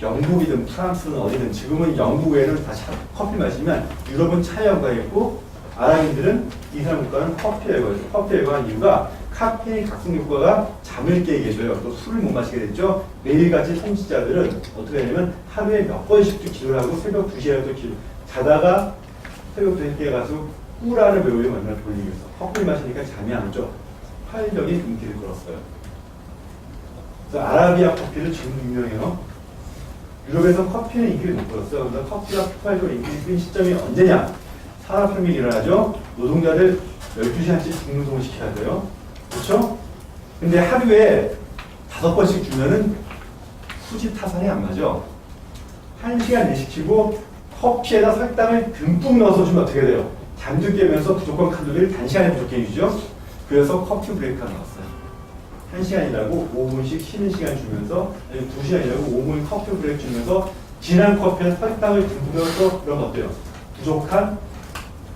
영국이든 프랑스는 어디든 지금은 영국 외에는 다 커피 마시면 유럽은 차에 열광했고 아랍인들은 이슬람 국가는 커피에 열광했어요. 커피에 열광한 이유가 카페인 각성 효과가 잠을 깨게 해줘요. 또 술을 못 마시게 됐죠. 매일같이 통치자들은 어떻게 하냐면 하루에 몇 번씩도 기도를 하고 새벽 2시에도 기도 자다가 새벽 2시에 깨가지고 꿀알을 매우에 만나 돌리기 위해서 커피를 마시니까 잠이 안 오죠. 활력이 인기를 끌었어요. 그래서 아라비아 커피는 지금 유명해요. 유럽에서 커피는 인기를 못 끌었어요. 그래서 커피가 폭발적으로 인기를 끈 시점이 언제냐? 산업혁명이 일어나죠. 노동자들 12시간씩 중노동을 시켜야 돼요. 그렇죠? 근데 하루에 5번씩 주면은 수지 타산이 안 나죠. 1시간 내시키고 커피에다 설탕을 듬뿍 넣어서 주면 어떻게 돼요? 잠도 깨면서 부족한 칼로리를 단시간에 부족해 주죠. 그래서 커피 브레이크가 나왔어요. 1시간 일하고 5분씩 쉬는 시간 주면서 2시간 일하고 5분 커피 브레이크 주면서 진한 커피에 설탕을 듬뿍 넣어서 그러면 어때요? 부족한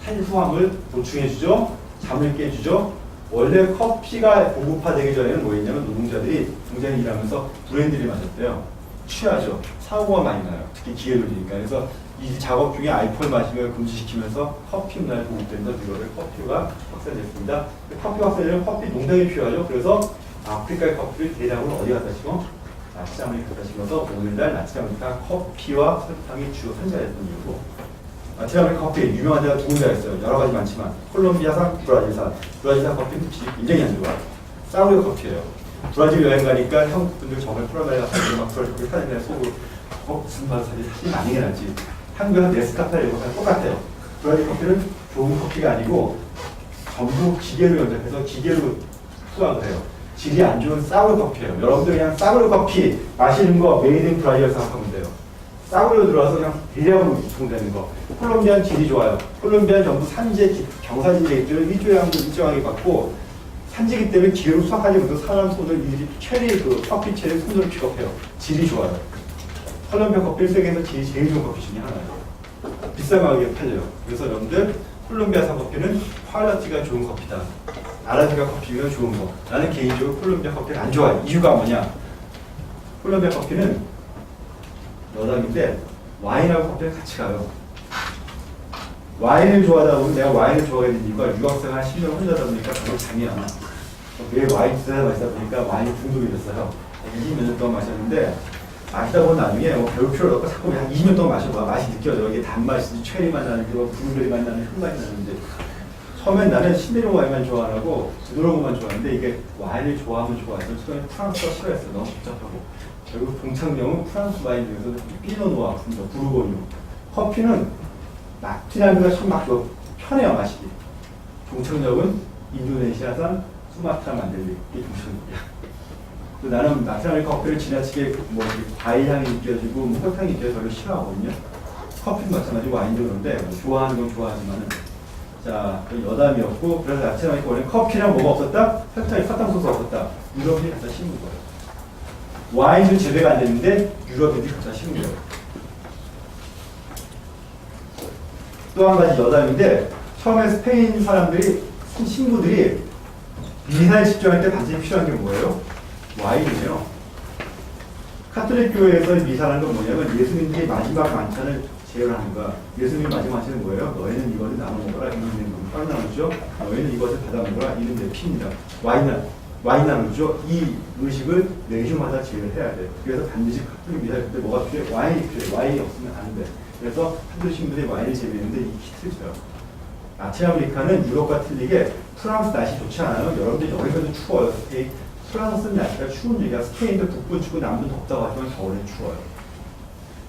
탄수화물 보충해 주죠. 잠을 깨주죠. 원래 커피가 보급화되기 전에는 뭐였냐면 노동자들이 굉장히 일하면서 브랜드를 마셨대요. 취하죠. 사고가 많이 나요. 특히 기계 돌리니까. 그래서 이 작업 중에 알코올 마시는 금지시키면서 커피 문화를 보급되면서 유럽의 커피가 확산됐습니다. 커피 확산되면 커피 농장이 필요하죠. 그래서 아프리카의 커피를 대량으로 어디 갖다 심어? 라틴아메리카 갖다 심어서 오늘날 라틴아메리카 커피와 설탕이 주요 산자였던 이유고 라틴아메리카 커피 유명한 데가 두 군데가 있어요. 여러 가지 많지만 콜롬비아산, 브라질산. 브라질산 커피는 굉장히 안 좋아요. 싸우의 커피예요. 브라질 여행 가니까 한국 분들 정말 프라마에 가서 막 브라질 커피 사진에 속으로 무슨 봐서 사진 많이 해놨지. 한국에서 네스카페 이런 거랑 똑같아요. 브라질 커피는 좋은 커피가 아니고 전부 기계로 연접해서 기계로 수확을 해요. 질이 안 좋은 싸울 커피예요. 여러분들 그냥 싸울 커피 마시는 거 메이드 인 브라질 생각하면 돼요. 싸울로 들어와서 그냥 대량으로 유통되는 거. 콜롬비아는 질이 좋아요. 콜롬비아는 전부 산지, 경사지대를 일정하게 받고 산지기 때문에 기계로 수확하지 못해서 사람 손을 이 체리, 커피 체리 손으로 픽업해요. 질이 좋아요. 콜롬비아 커피는 세계에서 질이 제일 좋은 커피 중에 하나예요. 비싼 가격에 팔려요. 그래서 여러분들 콜롬비아산 커피는 퀄리티가 좋은 커피다. 아라비아 커피가 좋은 거. 나는 개인적으로 콜롬비아 커피를 안 좋아해. 이유가 뭐냐? 콜롬비아 커피는 여담인데 와인하고 커피는 같이 가요. 와인을 좋아하다 보면 내가 와인을 좋아하게 된 이유가 유학생활 10년 혼자다 보니까 별로 잠이 안 와. 매일 와인 드세요 마시다 보니까 와인 중독이 됐어요. 20년 동안 마셨는데 마시다 보면 나중에 배울 필요가 없고 자꾸 한 20년 동안 마셔봐. 맛이 느껴져. 이게 단맛이 체리 맛 나는 게 블루베리 맛 나는 흙맛이 나는데 처음엔 나는 신메론 와인만 좋아하고 부드러운 것만 좋아하는데 이게 와인을 좋아하면 좋아해서 처음에 프랑스가 싫어했어요. 너무 복잡하고 결국 동창령은 프랑스 와인 중에서 피노누아, 부르고뉴. 커피는 라틴아메리카 참 편해요 마시기. 동창령은 인도네시아산 수마트라 만델리 이게 동창령이야. 나는 라틴아메리카 커피를 지나치게 과일 향이 느껴지고 설탕이 느껴져서 별로 싫어하거든요. 커피도 마찬가지 와인도 그런데 좋아하는 건 좋아하지만은 자 여담이었고 그래서 라틴아메리카 원래 커피랑 뭐가 없었다? 사탕수수가 없었다. 유럽인이 갖다 심은 거예요. 와인도 재배가 안 됐는데 유럽인이 갖다 심은 거예요. 또 한 가지 여담인데 처음에 스페인 사람들이 신부들이 미사에 집중할 때 반드시 필요한 게 뭐예요? 와인이에요. 카톨릭 교회에서 미사라는 건 뭐냐면 예수님들이 마지막 만찬을 제언하는 거야. 예수님이 마지막 만찬은 뭐예요? 너희는 이것을 나눠 먹어라. 이는 빵 나누죠. 너희는 이것을 받아 먹어라. 이는 내 피입니다. 와인 나누죠. 이 의식을 매주마다 제언을 해야 돼. 그래서 반드시 카톨릭 미사일 때 뭐가 필요해? 와인이 필요해. 와인이 없으면 안 돼. 그래서 카톨릭 신부들이 와인을 재배했는데 이 키트를 줘요. 라틴아메리카는 유럽과 틀리게 프랑스 날씨 좋지 않아요. 여러분들 여기서도 추워요. 프랑스는 날씨가 추운 얘기야. 스페인도 북부 춥고 남부 덥다고 하지만 겨울엔 추워요.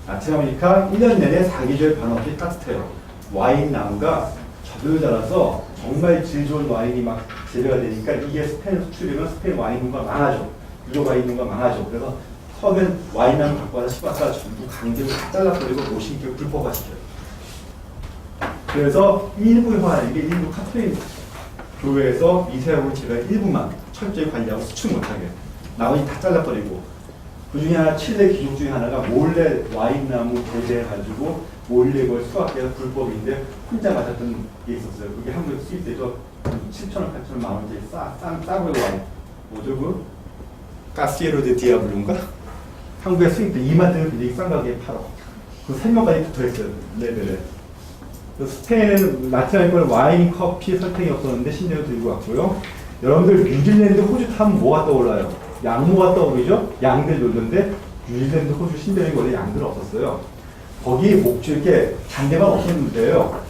라틴 아메리카 1년 내내 사계절 변화 없이 따뜻해요. 와인 나무가 저절로 자라서 정말 질 좋은 와인이 막 재배가 되니까 이게 스페인 수출이면 스페인 와인 농가 망하죠. 유럽 와인 농가 망하죠. 그래서 처음엔 와인 나무 갖고 와서 씹었다가 전부 강제로 다 잘라버리고 노신기를 불법화시켜요. 그래서 일부화하는 게 일부 카톨릭 교회에서 이세라고 제가 일부만 철저히 관리하고 수출 못하게 나머지 다 잘라버리고 그 중에 하나 칠레 귀족 중에 하나가 몰래 와인나무 재배해가지고 몰래 그걸 수확해서 불법인데 혼자 마셨던 게 있었어요. 그게 한국에 수입돼서 7,000원, 8,000원, 만원짜리 싸고 와인 뭐죠 그? 가시에로 데 디아블로인가? 한국에 수입돼 이마트는 굉장히 싼 가격에 팔아. 그 설명까지 붙어있어요. 레벨에. 스페인은 라틴 아메리카는 와인, 커피, 설탕이 없었는데 신뢰를 들고 왔고요. 여러분들 뉴질랜드, 호주 타면 뭐가 떠올라요? 양모가 떠오르죠? 양들 놀던데 뉴질랜드, 호주, 신대륙이 원래 양들 없었어요. 거기 목줄 이렇게 잔디가 없었는데요.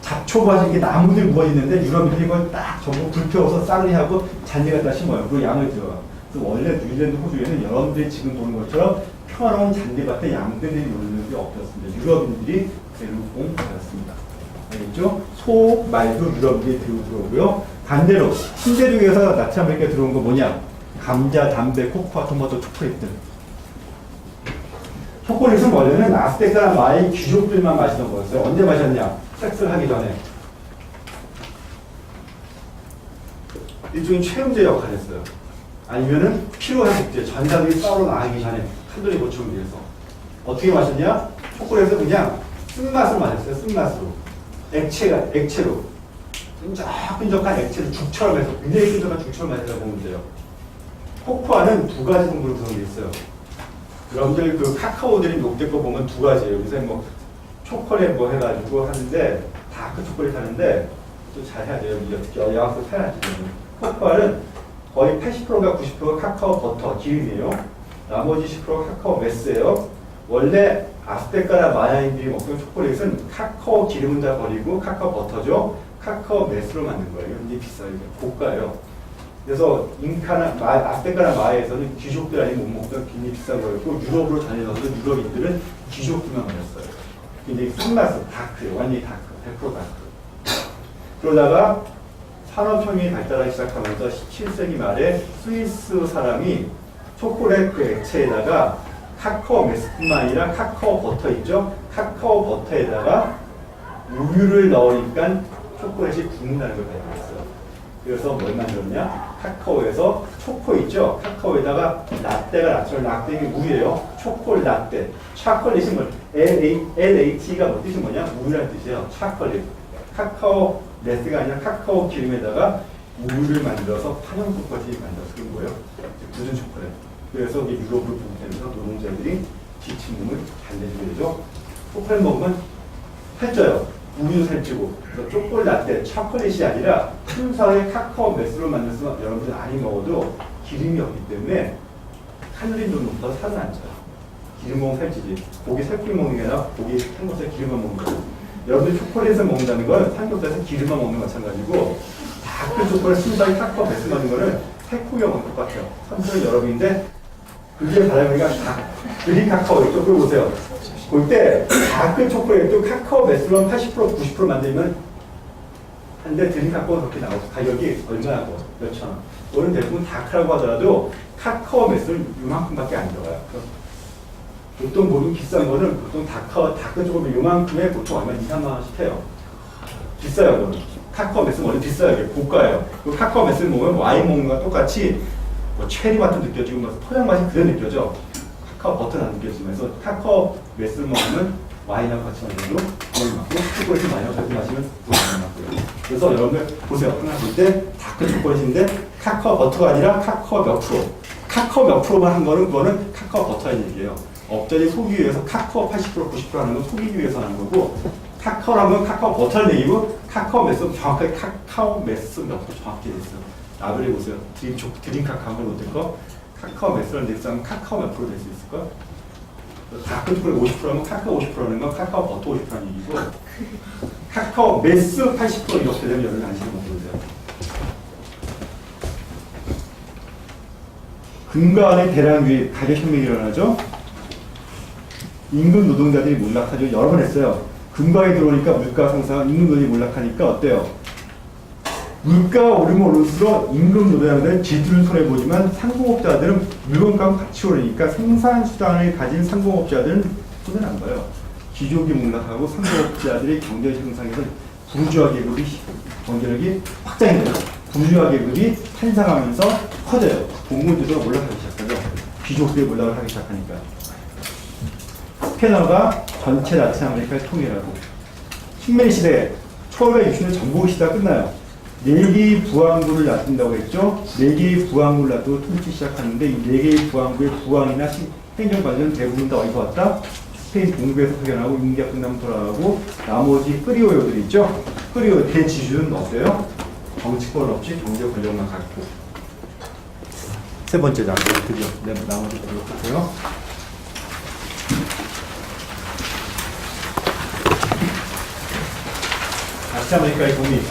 잡초밭이 이렇게 나무들 모아있는데 유럽인들이 이걸 딱 전부 불 피워서 쌀리하고 잔디 갖다 심어요. 그 양을 들어가. 그래서 원래 뉴질랜드, 호주에는 여러분들이 지금 보는 것처럼 평화로운 잔디밭에 양들이 노는 게 없었습니다. 유럽인들이 데리고 받았습니다. 알겠죠? 소, 말도 유럽인들이 데리고 들어오고요. 반대로 신대륙에서 라틴 아메리카에 들어온 거 뭐냐? 감자, 담배, 코코아, 토마토, 초콜릿 등. 초콜릿은 원래는 아스테카 마야 귀족들만 마시던 거였어요. 언제 마셨냐? 섹스를 하기 전에. 일종의 최음제 역할을 했어요. 아니면은 피로회복제, 전자들이 싸우러 나가기 전에 칼로리 보충을 위해서. 어떻게 마셨냐? 초콜릿을 그냥 쓴맛을 마셨어요. 쓴맛으로. 액체로. 끈적끈적한 액체를 죽처럼 해서 굉장히 끈적한 죽처럼 마시려고 보면 돼요. 코코아는 두 가지 성분으로 구성되어 있어요. 여러분들 그 카카오들이 녹대 거 보면 두 가지예요. 요새 뭐 초콜릿 뭐 해가지고 하는데 다크 초콜릿 하는데 좀 잘 해야 돼요. 어떻게 영양소 사야지. 코코아는 거의 80%가 90%가 카카오 버터, 기름이에요. 나머지 10%가 카카오 메스예요. 원래 아스테카나 마야인들이 먹던 초콜릿은 카카오 기름은 다 버리고 카카오 버터죠. 카카오 메스로 만든 거예요. 근데 비싸요. 고가예요. 그래서 잉카나 아스테카나 마야에서는 귀족들 아니면 못 먹던 굉장히 비싼 거였고 유럽으로 다녀서 유럽인들은 귀족들만 먹었어요. 굉장히 쓴맛은 다크예요. 완전히 다크, 100% 다크. 그러다가 산업혁명이 발달하기 시작하면서 17세기 말에 스위스 사람이 초콜릿 그 액체에다가 카카오 메스뿐만 아니라 카카오 버터 있죠? 카카오 버터에다가 우유를 넣으니까 초콜릿이 굳는다는 걸 발견했어요. 그래서 뭘 만들었냐? 카카오에서 초코 있죠? 카카오에다가 라떼가 나처럼 라떼는 우유예요. 초콜 라떼. 초콜릿이 뭐 LAT가 뭐 뜻이 뭐냐? 우유라는 뜻이에요. 초콜릿. 카카오 메스가 아니라 카카오 기름에다가 우유를 만들어서 파는 초콜릿이 만들어서 그런 거예요. 굳은 초콜릿. 그래서 유럽으로 보내면서 노동자들이 지친 몸을 달래주게 되죠. 초콜릿 먹으면 살쪄요. 우유 살찌고. 그래서 초콜릿 라떼, 초콜릿이 아니라 순수하게 카카오 메스로 만들어서 여러분들 많이 먹어도 기름이 없기 때문에 칼로리 좀 높아서 살은 안 쪄요. 기름 먹으면 살찌지. 고기 살코기 먹는 게 아니라 고기 삼겹살 기름만 먹는 거예요. 여러분들 초콜릿을 먹는다는 건 삼겹살에서 기름만 먹는 거 마찬가지고 다크 초콜릿 순수하게 카카오 메스 먹는 거는 살코기와 똑같아요. 삼겹살 여러분인데 그게 바람이가 그린 카카오 있죠? 그거 보세요. 볼 때 다크 초콜릿도 카카오 메스로 80% 90% 만들면 한데 드린 카카오가 그렇게 나오죠. 가격이 얼마고 몇천 원. 오늘 대부분 다크라고 하더라도 카카오 메스는 이만큼밖에 안 들어가요. 보통 모든 비싼 거는 보통 다크 초콜릿 요만큼에 보통 얼마 2, 3만 원씩 해요. 비싸요, 그거는. 카카오 메스는 원래 비싸요. 고가예요. 그 카카오 메스를 먹으면 와인 먹는 거랑 똑같이 뭐 체리 맛도 느껴지고 뭐 토양 맛이 그대로 느껴져. 카카오 버터는 안 느껴지면서 카카오 메스를 먹으면 와인하고 같이 마시면 그걸 맞고 초콜릿을 많이 같이 마시면 그걸 맞고요. 그래서 여러분들 보세요. 하나 볼 때 다크 초콜릿인데 카카오 버터가 아니라 카카오 몇 프로. 카카오 몇 프로만 한 거는 그거는 카카오 버터인 얘기예요. 업자들이 속이기 위해서 카카오 80% 90% 하는 건 속이기 위해서 하는 거고 카카오라면 카카오 버터를 내기고 카카오 메스 정확하게 카카오 메스 몇 프로 정확히 됐어요. 나벨이 보세요. 드림 카카오 한번 어떨 거? 카카오 메스를 냈으면 카카오 몇 프로 될 수 있을까? 다크 초콜릿 50%하면 카카오 50%라는 건 카카오 버터 50%라는 얘기고 카카오 메스 80% 이렇게 되면 여러분 안심을 먹어보세요. 금과 원의 대량 유입, 가격 혁명이 일어나죠. 임금 노동자들이 몰락하죠. 여러 번 했어요. 금광이 들어오니까 물가 상승, 임금 노동이 몰락하니까 어때요? 물가가 오르면 오를수록 임금 노동자들은 지출은 손해보지만 상공업자들은 물건값 같이 오르니까 생산수단을 가진 상공업자들은 손해를 안 봐요. 귀족이 몰락하고 상공업자들의 경제 향상에서 부르주아 계급이 경제력이 확장이 돼요. 부르주아 계급이 탄생하면서 커져요. 공무원들도 몰락하기 시작하죠. 귀족들이 몰락을 하기 시작하니까. 스페너가 전체 라틴 아메리카를 통일하고 식민 시대 1560년 전복 시대가 끝나요. 4개의 부왕국을 놔둔다고 했죠. 4개의 부왕국을 놔두고 통치 시작하는데 이 4개의 부왕국의 부왕이나 행정관은 대부분 다 어디서 왔다? 스페인 동부에서 파견하고 임기가 끝나면 돌아가고 나머지 끄리오요들이 있죠. 끄리오 대지주는 어때요? 정치권 없이 경제 권력만 갖고. 세 번째 장 드디어 나머지 보도록 하세요. 라틴 아메리카의 독립.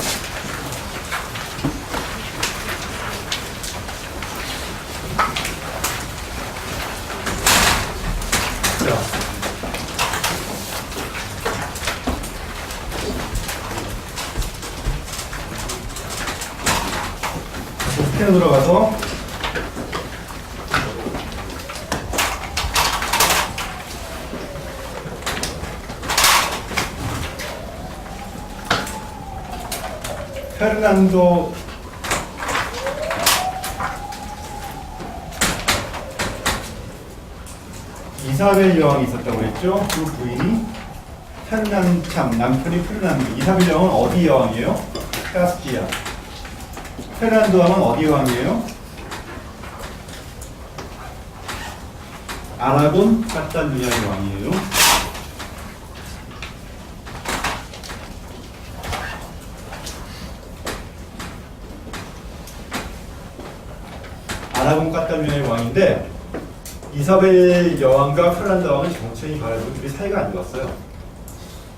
스페인으로 가서 페르난도 이사벨 여왕이 있었다고 했죠. 그 부인이 남편이 페르난도. 이사벨 여왕은 어디 여왕이에요? 카스티아. 페르난도 왕은 어디 왕이에요? 아라곤 카탈루냐의 왕이에요. 아라곤 카탈루냐의 왕인데 이사벨 여왕과 페르난도 왕은 정치인이 가지고 둘이 사이가 안 좋았어요.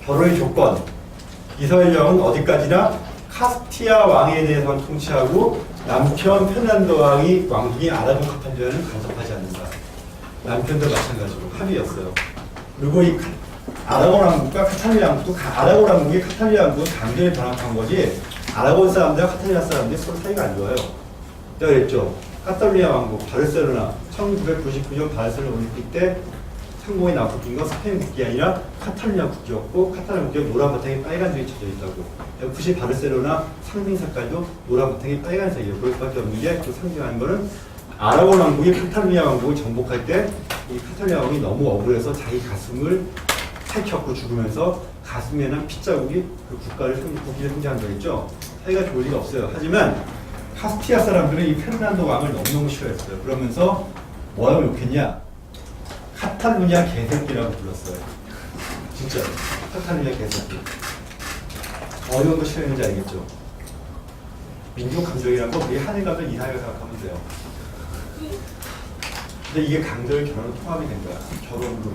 결혼의 조건. 이사벨 여왕은 어디까지나 카스티아 왕에 대해서만 통치하고 남편 페르난도 왕이 왕궁이 아라곤 카탈루냐는 간섭하지 않는다. 남편도 마찬가지로 합의였어요. 그리고 이 아라곤 왕국과 카탈루냐 왕국도 아라곤 왕국이 카탈루냐 왕국은 강제로 변합한 거지 아라곤 사람들과 카탈루냐 사람들이 서로 사이가 안 좋아요. 내가 그랬죠. 카탈루냐 왕국 바르셀로나 1999년 바르셀로나 올림픽 때 상공에 나붙은 건 스페인 국기 아니라 카탈루냐 국기였고 카탈루냐 국기가 노란 바탕에 빨간색이 쳐져 있다고. 역시 바르셀로나 상징 색깔도 노란 바탕에 빨간색이에요. 그럴 수밖에 없는 게 그 상징하는 거는 아라곤 왕국이 카탈루냐 왕국을 정복할 때 이 카탈루냐 왕이 너무 억울해서 자기 가슴을 살켰고 죽으면서 가슴에 난 핏자국이 그 국기를 상징한 거겠죠. 사이가 좋을 리가 없어요. 하지만 카스티아 사람들은 이 페르난도 왕을 너무너무 싫어했어요. 그러면서 뭐라고 욕했냐? 카탈루냐 개새끼라고 불렀어요. 진짜 카탈루냐 개새끼. 어느 정도 싫어했는지 알겠죠? 민족 감정이란 거 우리 하늘 감정 이상하게 생각하면 돼요. 근데 이게 강제로 결혼 통합이 된 거야. 결혼으로.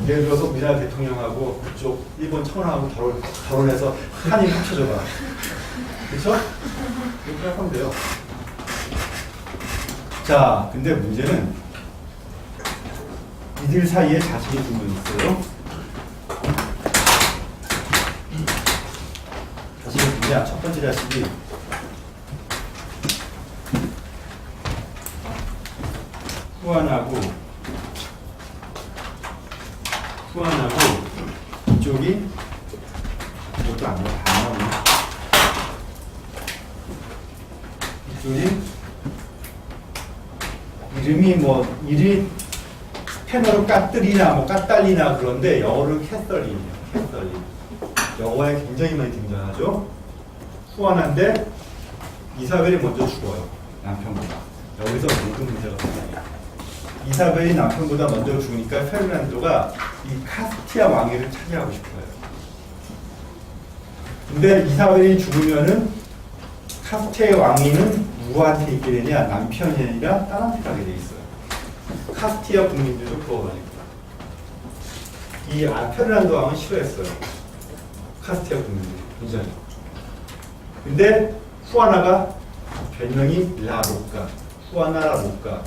예를 들어서 우리나라 대통령하고 그쪽 일본 청원하고 결혼해서 한일 합쳐줘봐. 그쵸? 이렇게 생각하면 돼요. 자, 근데 문제는 이들 사이에 자식이 두 명 있어요. 자식이 누구냐? 첫 번째 자식이 후안하고 이쪽이 이것도 안 나오네. 이쪽이 이름이 스페인어로 까뜨리나 까딸리나 그런데 영어로 캐서린이에요. 캐서린. 영화에 굉장히 많이 등장하죠. 후안한데 이사벨이 먼저 죽어요. 남편보다. 여기서 모든 문제가 생겨요. 이사벨이 남편보다 먼저 죽으니까 페르난도가 이 카스티아 왕위를 차지하고 싶어요. 근데 이사벨이 죽으면은 카스티아 왕위는 누구한테 있게 되냐? 남편이 아니라 딸한테 가게 돼 있어요. 카스티아 국민들도 부어가니까. 이 페르난도 왕은 싫어했어요. 카스티아 국민들 굉장히. 근데 후아나가 별명이 라로카, 후아나 라로카.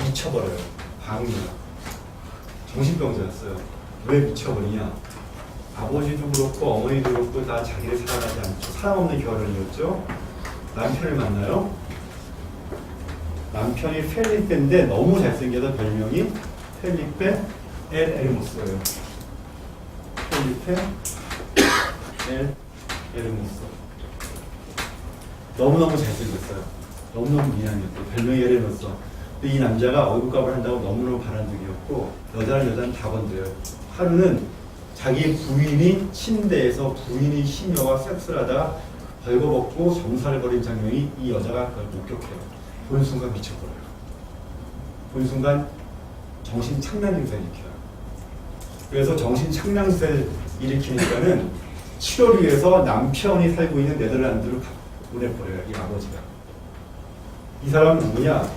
미쳐버려요. 방위가. 정신병자였어요. 왜 미쳐버리냐? 아버지도 그렇고 어머니도 그렇고 다 자기를 사랑하지 않죠. 사랑 없는 결혼이었죠. 남편을 만나요. 남편이 펠리페인데 너무 잘생겨서 별명이 펠리페 엘 에르모스예요. 펠리페 엘 에르모스. 너무너무 잘생겼어요. 너무너무 미안했고 별명이 에르모스. 근데 이 남자가 얼굴값을 한다고 너무너무 바람직이었고 여자는 다 건드려요. 하루는 자기 부인이 침대에서 부인이 시녀와 섹스를 하다가 벌거벗고 정살을 벌인 장면이 이 여자가 그걸 목격해요. 본 순간 미쳐버려요. 본 순간 정신 착란 증세를 일으켜요. 그래서 정신 착란 증세를 일으키니까는 치료를 위해서 남편이 살고 있는 네덜란드로 보내버려요. 이 아버지가. 이 사람은 누구냐?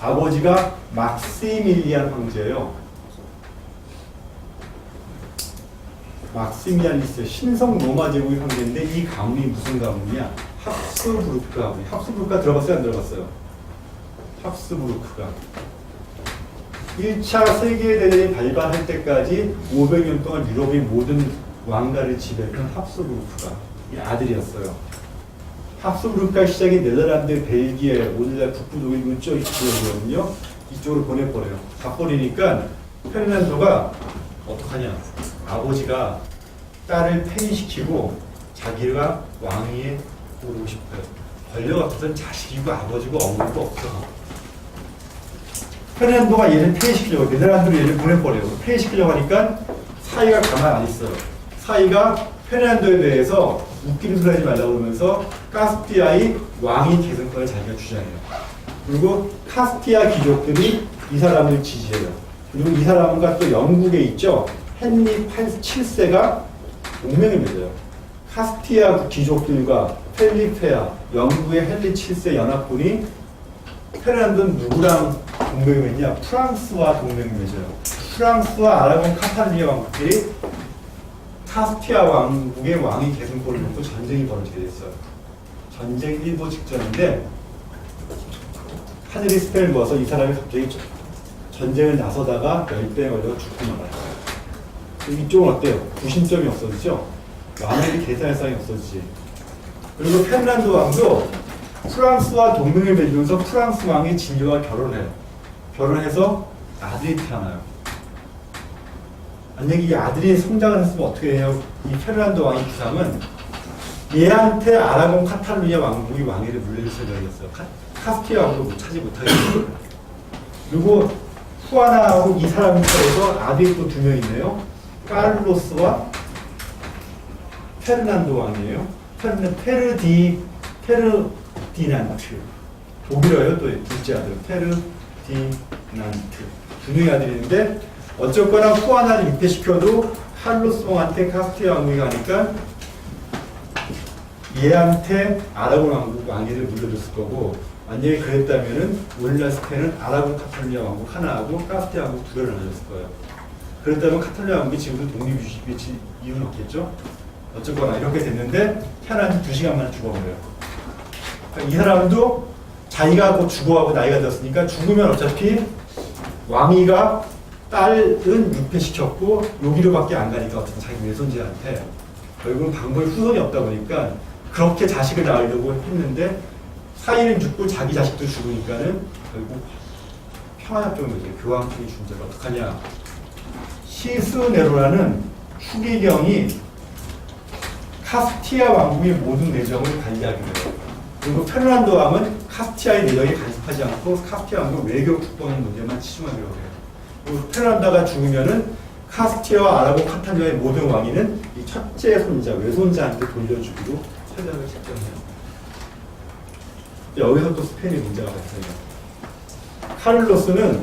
아버지가 막시밀리안 황제예요. 막시밀리안이스 신성 로마 제국의 황제인데 이 가문이 무슨 가문이냐? 합스부르크 가문. 합스부르크가 들어봤어요? 안 들어봤어요? 합스부르크가 1차 세계대전이 발발할 때까지 500년 동안 유럽의 모든 왕가를 지배했던 합스부르크가 이 아들이었어요. 합스부르크가 시작인 네덜란드, 벨기에, 오늘날 북부 독일 이쪽 지역이거든요. 이쪽으로 보내버려요. 가버리니까 페르난도가 어떡하냐? 아버지가 딸을 폐위시키고 자기가 왕위에 오르고 싶어요. 권력없던 자식이고 아버지고 어머니고 없어. 페르난도가 얘를 폐위시키려고 네덜란드로 얘를 보내버려요. 폐위시키려고 하니까 사이가 가만 안 있어요. 사이가 페르난도에 대해서 웃기는 소리 하지 말라고 그러면서 카스티아의 왕위 계승권을 자기가 주장해요. 그리고 카스티아 귀족들이 이 사람을 지지해요. 그리고 이 사람과 또 영국에 있죠. 헨리 7세가 동맹을 맺어요. 카스티아 귀족들과 펠리페아, 영국의 헨리 7세 연합군이 페르난도는 누구랑 동맹을 맺냐? 프랑스와 동맹을 맺어요. 프랑스와 아라곤 카탈루냐 왕국들이 카스티아 왕국의 왕위 계승권을 놓고 전쟁이 벌어지게 됐어요. 전쟁 일보 직전인데 하늘이 스펠을 모아서 이 사람이 갑자기 전쟁을 나서다가 열병에 걸려 죽고 말아요. 이쪽은 어때요? 구심점이 없어지죠? 왕에게 계산할 사람이 없어지지. 그리고 페르난도 왕도 프랑스와 동맹을 맺으면서 프랑스 왕의 진료와 결혼해요. 결혼해서 아들이 태어나요. 만약에 이 아들이 성장을 했으면 어떻게 해요? 이 페르난도 왕의 부상은 얘한테 아라곤 카탈루냐 왕국이 왕위를 물려줄 생각이었어요. 카스티아 왕국을 차지 못하게 했어요. 그리고 후아나하고 이 사람에 따라서 아들이 또 두 명 있네요. 카를로스와 페르난도 왕이에요. 페르디난트. 독일어예요. 또 둘째 아들 페르디난트. 두 명의 아들인데 어쨌거나 후아나를 입대시켜도 카를로스 왕한테 카스티아 왕국이 가니까 얘한테 아라곤 왕국 왕위를 물려줬을 거고 만약에 그랬다면은 오늘날 스페인은 아라곤 카탈루냐 왕국 하나하고 카스티아 왕국 두 개를 나눠줬을 거예요. 그랬다면 카탈루냐 왕국이 지금도 독립유지 이유는 없겠죠? 어쨌거나 이렇게 됐는데 태어난 지 2시간 만에 죽어버려요. 그러니까 이 사람도 자기가 곧 죽어가고 나이가 들었으니까 죽으면 어차피 왕위가 딸은 유폐시켰고 여기로밖에 안 가니까 어쨌든 자기 외손자한테 결국은 방법이 후손이 없다 보니까 그렇게 자식을 낳으려고 했는데 사이는 죽고 자기 자식도 죽으니까는 결국 평화협정을 맺어요. 교황청이 준대로 어떡하냐. 시스네로라는 추기경이 카스티아 왕국의 모든 내정을 관리하게 돼요. 그리고 페르난도 왕은 카스티아의 내정에 간섭하지 않고 카스티아 왕국 외교 국방 문제만 치중하기로 해요. 그리고 페르난도가 죽으면은 카스티아와 아라곤 카탈루냐의 모든 왕위는 이 첫째 손자, 외손자한테 돌려주기로 최대한을 책정해요. 여기서 또 스페인의 문제가 발생해요. 카를로스는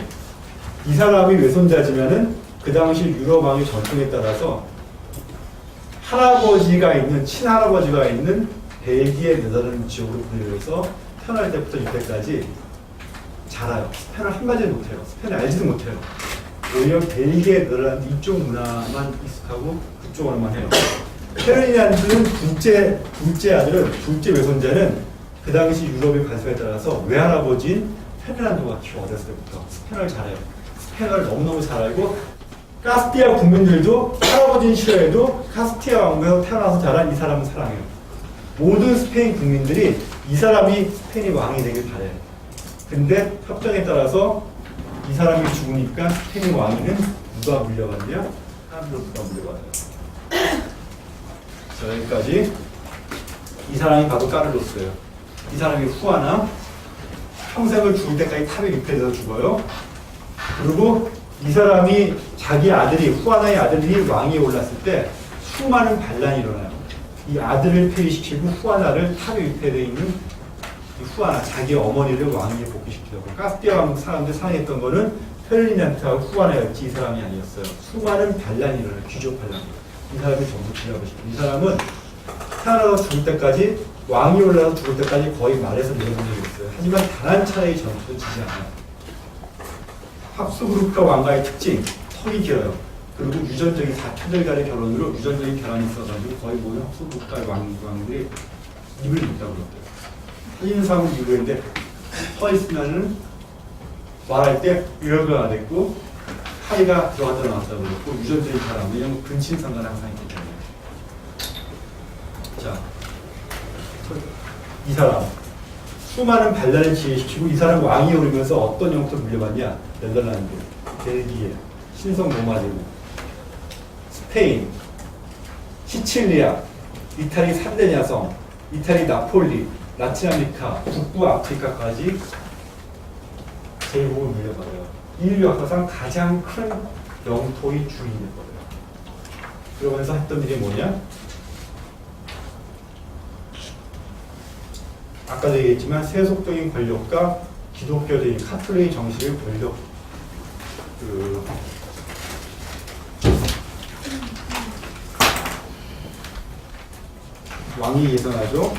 이 사람이 외손자지만은 그 당시 유럽 왕의 전통에 따라서 할아버지가 있는 친할아버지가 있는 벨기에 네덜란드 지역으로 보내려서 태어날 때부터 이때까지 자라요. 스페인을 한마디도 못해요. 스페인을 알지도 못해요. 오히려 벨기에 네덜란드 이쪽 문화만 익숙하고 그쪽 언어만 해요. 페르디난드는 둘째 아들은 둘째 외손자는 그 당시 유럽의 관습에 따라서 외할아버지인 페르난도가 키워 어렸을 때부터 스페인어를 잘해요. 스페인어를 너무너무 잘 알고 카스티아 국민들도 할아버지는 싫어해도 카스티아 왕국에서 태어나서 자란 이 사람은 사랑해요. 모든 스페인 국민들이 이 사람이 스페인의 왕이 되길 바래요. 근데 협정에 따라서 이 사람이 죽으니까 스페인 왕위는 누가 물려받냐? 카를로스가 물려받아요. 자, 여기까지. 이 사람이 바로 카를로스예요. 이 사람이 후아나. 평생을 죽을 때까지 탑에 유폐돼서 죽어요. 그리고 이 사람이 자기 아들이 후아나의 아들이 왕위에 올랐을 때 수많은 반란이 일어나요. 이 아들을 폐위시키고 후아나를 탑에 유폐되어 있는 이 후아나 자기 어머니를 왕위에 복귀시키려고. 카스티아 왕국 사람들 사랑했던 거는 페르디난트하고 후아나였지 이 사람이 아니었어요. 수많은 반란이 일어나요. 귀족 반란. 이 사람이 전부 죽여버리시고 이 사람은 태어나서 죽을 때까지 왕이 올라서 죽을 때까지 거의 말에서 내려본 적이 있어요. 하지만 단 한 차례의 전투도 지지 않아요. 합수그룹과 왕가의 특징, 턱이 길어요. 그리고 유전적인 4차절간의 결혼으로 유전적인 결함이 있어가지고 거의 모든 합수그룹과 왕들이 입을 잇다고 그러대요. 사진상으로 입을 했는데 서 있으면은 말할 때 유혈가 됐고 파리가 들어갔다 나왔다 그랬고 유전적인 결함, 왜냐면 근친상간이 항상 있기 때문에. 자, 이 사람 수많은 반란을 지휘시키고 이 사람 왕이 오르면서 어떤 영토를 물려받냐? 네덜란드, 벨기에, 신성 로마제국, 스페인, 시칠리아, 이탈리 산데냐성, 이탈리 나폴리, 라틴 아메리카, 북부 아프리카까지 제국을 물려받아요. 인류 역사상 가장 큰 영토의 주인이 됐거든요. 그러면서 했던 일이 뭐냐? 아까도 얘기했지만 세속적인 권력과 기독교적인 카톨릭 정신의 권력 왕이 예선하죠.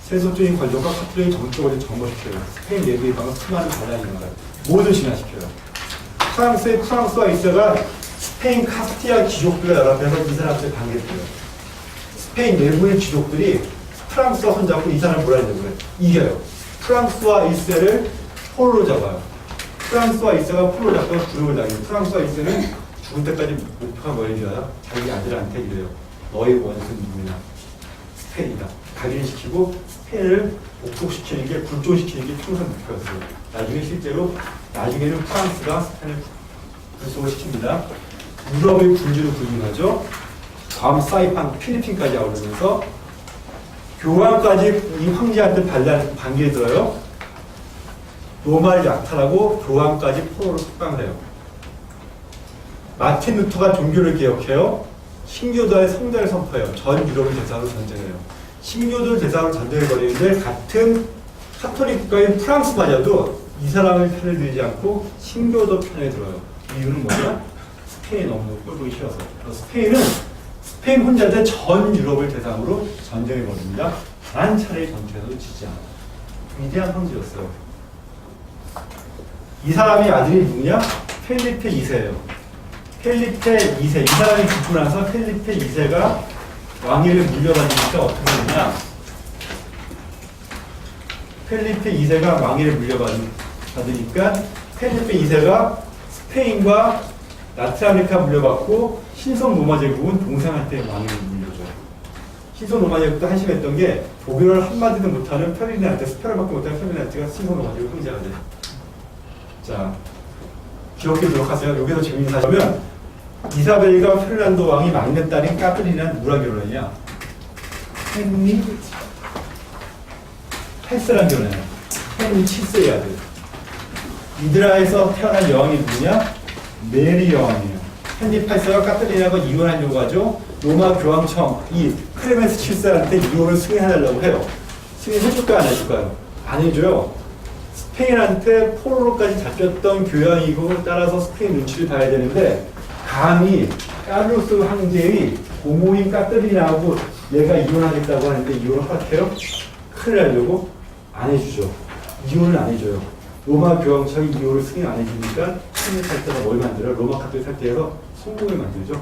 세속적인 권력과 카톨릭 정적을 점거시켜요. 스페인 내부에 방은 수많은 반란이 일어나요. 모두 진화시켜요. 프랑스와 이스라엘가 스페인 카스티아 귀족들과 연합해서 이 사람들 반격해요. 스페인 내부의 귀족들이 프랑스와 손잡고 이 사람을 뭐라 하냐고 그래. 이겨요. 프랑스와 이스라엘을 포로로 잡아요. 프랑스와 이스라엘가 포로로 잡고 구름을 당해요. 프랑스와 이스라엘은 죽을 때까지 목표가 뭐였냐? 자기 아들한테 이래요. 너의 원수는 누구냐? 스페인이다. 각인시키고 스페인을 복속시키는 게, 굴종시키는 게 평생 목표였어요. 나중에는 프랑스가 스페인을 불속을 시킵니다. 유럽의 군주로 군림하죠. 괌, 사이판, 필리핀까지 아우르면서 교황까지 이 황제한테 반기에 들어요. 로마를 약탈하고 교황까지 포로로 석방을 해요. 마틴 루터가 종교를 개혁해요. 신교도의 성전을 선포해요. 전 유럽을 대상으로 전쟁해요. 신교도를 대상으로 전쟁을 벌이는데 같은 카톨릭 국가인 프랑스마저도 이 사람의 편을 들지 않고 신교도 편에 들어요. 이유는 뭐냐? 스페인 너무 꼴보기 싫어서. 스페인 혼자인데 전 유럽을 대상으로 전쟁을 벌입니다. 단 한 차례의 전투에서도 지지 않아요. 위대한 황제였어요. 이 사람의 아들이 누구냐? 펠리페 2세예요. 펠리페 2세. 이 사람이 죽고 나서 펠리페 2세가 왕위를 물려받으니까 어떻게 되냐? 펠리페 2세가 왕위를 물려받으니까 펠리페 2세가 스페인과 라틴 아메리카 물려받고 신성 로마 제국은 동생한테 왕위를 물려줘요. 신성 로마 제국도 한심했던 게 독일어를 한마디도 못하는 페르디난트, 스페인어밖에 못하는 페르디난트가 신성 로마 제국 황제가 돼요. 자, 기억해두도록 하세요. 여기서 재밌는 사실은 이사벨과 페르난도 왕이 막내 딸인 까트리나는 누구랑 결혼했냐? 헨리 8세랑 결혼해요. 헨리 7세의 아들. 이드라에서 태어난 여왕이 누구냐? 메리 여왕이에요. 헨리 8세와 까트리나가 이혼하려고 하죠. 로마 교황청 이 클레멘스 7세한테 이혼을 승인해달라고 해요. 승인해줄까요? 안 해줄까요? 안 해줘요. 스페인한테 포로로까지 잡혔던 교황이고 따라서 스페인 눈치를 봐야 되는데 감히 카를로스 황제의 고모인 까트리나하고 얘가 이혼하겠다고 하는데 이혼을 허락해요? 큰일 나려고? 안 해주죠. 이혼을 안 해줘요. 로마 교황청이 이혼을 승인 안 해주니까 승인 탈퇴가 뭘 만들어요? 로마 카톨릭 탈퇴해서 성공을 만들죠.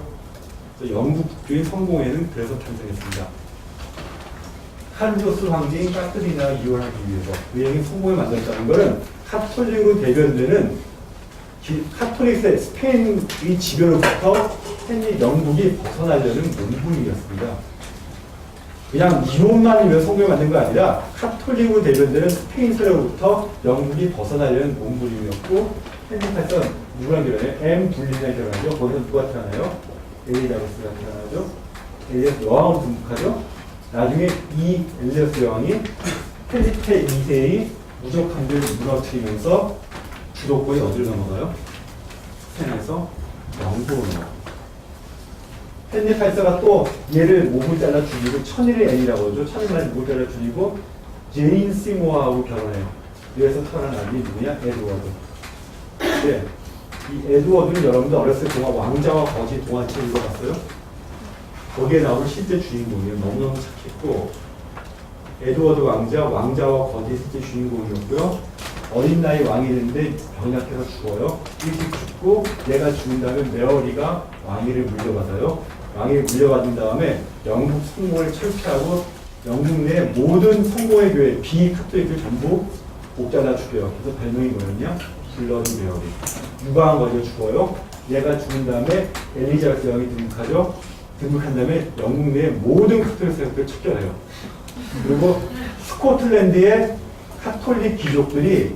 영국 국교의 성공회는 그래서 탄생했습니다. 카를로스 황제인 까트리나와 이혼하기 위해서 그 얘기 성공을 만들었다는 것은 카톨릭으로 대변되는 카톨릭의 스페인의 지배로부터 영국이 벗어나려는 몸부림이었습니다. 그냥 이론만이면 성경을 만든 거 아니라 카톨릭으로 대변되는 스페인 세력으로부터 영국이 벗어나려는 몸부림이었고, 헨리 8세가 누구랑 결혼해요? M 둘리랑 결혼하죠. 거기서 누가 태어나요? 엘리자베스가 태어나죠. 엘리자베스 여왕으로 등극하죠. 나중에 이 엘리자베스 여왕이 펠리페 2세의 무적함들을 무너뜨리면서 주도권이 어디로 넘어가요? 스페인에서 영국으로 넘어가요. 헨리 8세가 또 얘를 목을 잘라 죽이고 천일의 앤이라고 하죠. 천일만에 목을 잘라 죽이고 제인 시모아하고 결혼해요. 그래서 태어난 아들이 누구냐? 에드워드. 네. 이 에드워드는 여러분들 어렸을 때 동화 왕자와 거지 동화책 읽어봤어요? 거기에 나오는 실제 주인공이에요. 너무너무 착했고, 에드워드 왕자와 거지 실제 주인공이었고요. 어린 나이 왕이 되는데 병약해서 죽어요. 일찍 죽고 얘가 죽은 다음에 메어리가 왕위를 물려받아요. 왕위를 물려받은 다음에 영국 성공을 철폐하고 영국 내 모든 성공의 교회, 비카톨릭들 전부 옥자다 죽여요. 그래서 별명이 뭐였냐? 블러디 메어리. 유방한 거죠. 죽어요. 얘가 죽은 다음에 엘리자베스 여왕이 등극하죠. 등극한 다음에 영국 내 모든 카톨릭 세력들을 척결해요. 그리고 스코틀랜드의 카톨릭 귀족들이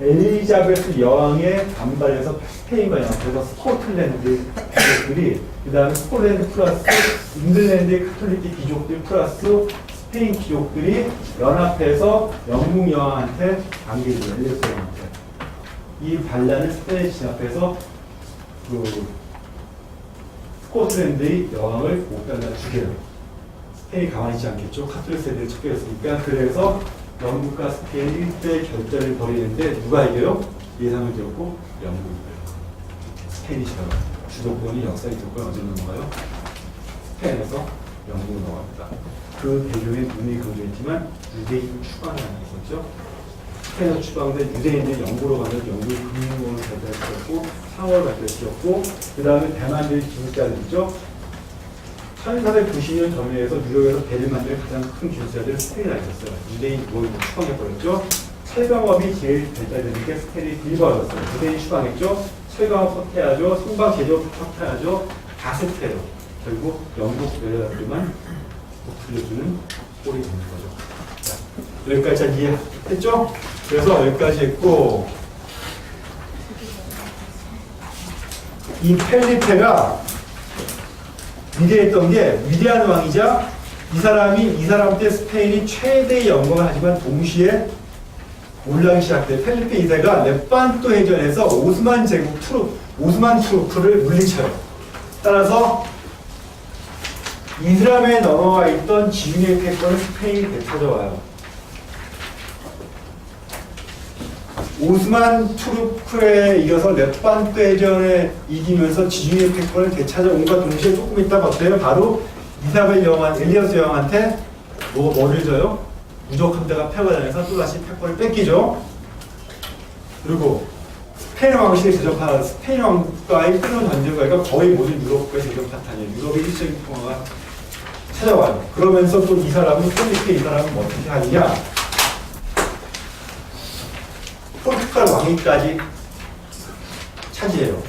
엘리자베스 여왕의 반발해서 스페인과 연합해서 스코틀랜드 귀족들이, 그 다음에 스코틀랜드 플러스 잉글랜드의 카톨릭 귀족들 플러스 스페인 귀족들이 연합해서 영국 여왕한테 반기를 해요. 엘리자베스 여왕한테. 이 반란을 스페인에 진압해서 그 스코틀랜드의 여왕을 못 달라 죽여요. 스페인이 가만히 있지 않겠죠. 카톨릭 세대를 척결했으니까. 그래서 영국과 스페인이 1대 결전을 벌이는데 누가 이겨요? 예상을 들었고 영국이 이겨요. 스페인이 져요. 주도권이 역사의 주도권 어디로 넘어가요? 스페인에서 영국으로 넘어갑니다. 그 배경에 눈이 강조했지만 유대인 추방이 하나 있었죠. 스페인에서 추방된 유대인들이 영국으로 가면 영국의 금융을 발달시켰고 상업을 발달시켰고, 그 다음에 대만들이 기술자들 있죠. 1490년 전후에서 뉴욕에서 배를 만드는 가장 큰 기술자들은 스페인에 있었어요. 유대인 모임을 추방해버렸죠. 철강업이 제일 발달되는 게 스페인이 빌바오였어요. 유대인이 추방했죠. 철강업 삭퇴하죠. 성방 제조업 삭퇴하죠. 다 삭퇴해요. 결국 영국 여자들만 돌려주는 꼴이 되는 거죠. 자, 여기까지 잘 이해했죠? 그래서 여기까지 했고, 이 펠리페가 위대했던 게, 위대한 왕이자 이 사람 때 스페인이 최대의 영광을 하지만 동시에 올라가기 시작돼. 펠리페 2세가 레판토 해전에서 오스만 트루프를 물리쳐요. 따라서 이슬람에 넘어와 있던 지중해 패권을 스페인이 되찾아와요. 오스만 투르크에 이어서 레판토 해전에 이기면서 지중해 패권을 되찾아온과 동시에 조금 있다 봤어요. 바로 이사벨 여왕, 엘리아스 여왕한테 뭐를 줘요? 무적 함대가 패거당해서 또다시 패권을 뺏기죠. 그리고 스페인 왕실의 제정파, 스페인 왕과의 뜨거운 전쟁과 거의 모든 유럽과의 제정파탄이에요. 유럽의 일적인 평화가 찾아와요. 그러면서 또 이 사람은, 펠리페 이 사람은 어떻게 하느냐? 포르투갈 왕위까지 차지해요.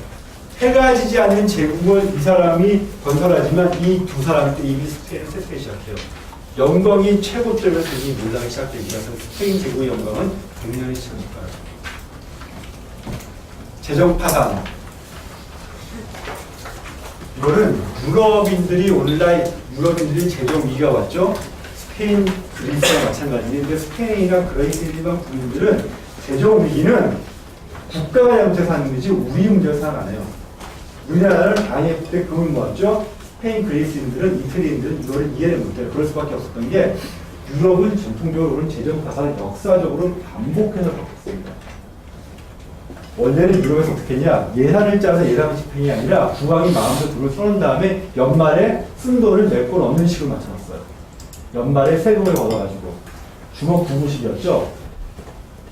해가 지지 않는 제국을 이 사람이 건설하지만 이 두 사람 때 이미 스페인을 세트기 시작해요. 영광이 최고점에서 이미 몰락이 시작되기 위해서 스페인 제국의 영광은 100년이 시작할까요? 재정 파산. 이거는 유럽인들이 재정 위기가 왔죠. 스페인, 그리스와 마찬가지인데 스페인이나 그리스 일반 국민들은 재정 위기는 국가가 잘못해서 하는 거지 우리 문제에서 안 해요. 우리나라는 IMF 때 금을 모았죠. 스페인, 그리스인들은, 이태리인들은 이거를 이해를 못해요. 그럴 수밖에 없었던 게 유럽은 전통적으로는 재정 파산을 역사적으로 반복해서 겪었습니다. 원래는 유럽에서 어떻게 했냐? 예산을 짜서 예산 집행이 아니라 국왕이 마음대로 돈을 써놓은 다음에 연말에 쓴 돈을 몇 번 없는 식으로 맞춰놨어요. 연말에 세금을 걷어가지고 주먹 부부식이었죠.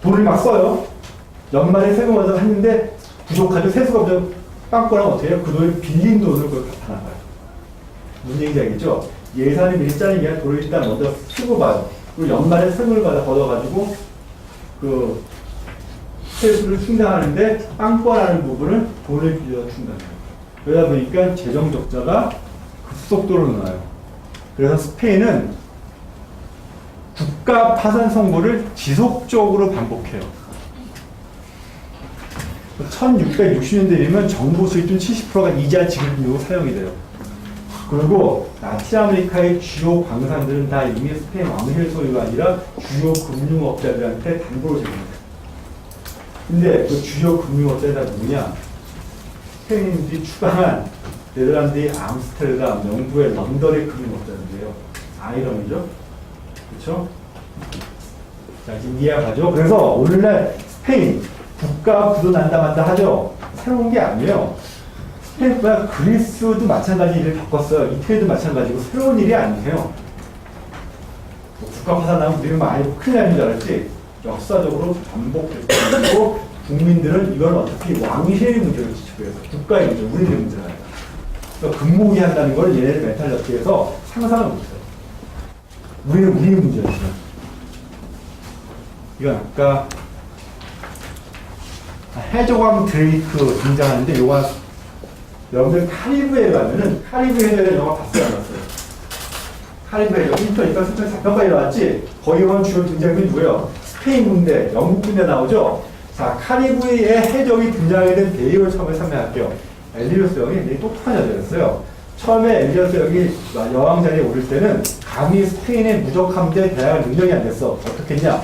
돈을 막 써요. 연말에 세금을 걷어 했는데 부족하죠. 세수가 없죠. 빵꾸나면 어떻게 해요? 그 돈을 빌린 돈을 그걸 갚아나가요. 무슨 얘기인지 알겠죠? 예산이 미리 짜는 게 아니라 돈을 일단 먼저 쓰고 봐요. 그리고 연말에 세금을 걷어가지고 그 스트레스를 충당하는데 빵꾸나는 부분을 돈을 빌려 충당해요. 그러다 보니까 재정 적자가 급속도로 늘어나요. 그래서 스페인은 국가 파산 선고를 지속적으로 반복해요. 1660년대이면 정부 수입 중 70%가 이자 지급 비용으로 사용이 돼요. 그리고 라틴 아메리카의 주요 광산들은 다 이미 스페인 왕실 소유가 아니라 주요 금융업자들한테 담보로 제공해요. 근데 그 주요 금융업자들이 다 누구냐? 스페인인들이 추방한 네덜란드의 암스테르담, 영국의 런던의 금융업자인데요. 아이러니죠? 그렇죠? 자, 지금 이해가죠? 그래서 오늘날 스페인 국가 부도 난다 만다 하죠? 새로운 게 아니에요. 스페인과 그리스도 마찬가지 일을 겪었어요. 이태리도 마찬가지고 새로운 일이 아니에요. 국가 파산하면 우리는 많이 큰일 나는 줄 알았지? 역사적으로 반복됐고 국민들은 이걸 어차피 왕실의 문제로 지치고해서 국가의 문제, 우리의 문제가 아니라 그러니까 금목이 한다는 걸 얘네들 멘탈 잡기해서 상상을 못해요. 우리는 우리의 문제였어요. 이건 아까 해적왕 드레이크 등장하는데 요거 여러분들 카리브해에 가면은 카리브 해적의 영화 봤어요 안 봤어요? 카리브 해적 인터니까 스페인 잠깐만이 나왔지? 거기 보면 주요 등장인물이 누구예요? 스페인 군대, 영국 군대 나오죠? 자, 카리브해의 해적이 등장하게 된 배우를 처음에 설명할게요. 엘리어스 형이 되게 똑똑한 여자였어요. 처음에 엘리어스 형이 여왕 자리에 오를 때는 감히 스페인의 무적 함대에 대항할 능력이 안 됐어. 어떻게 했냐?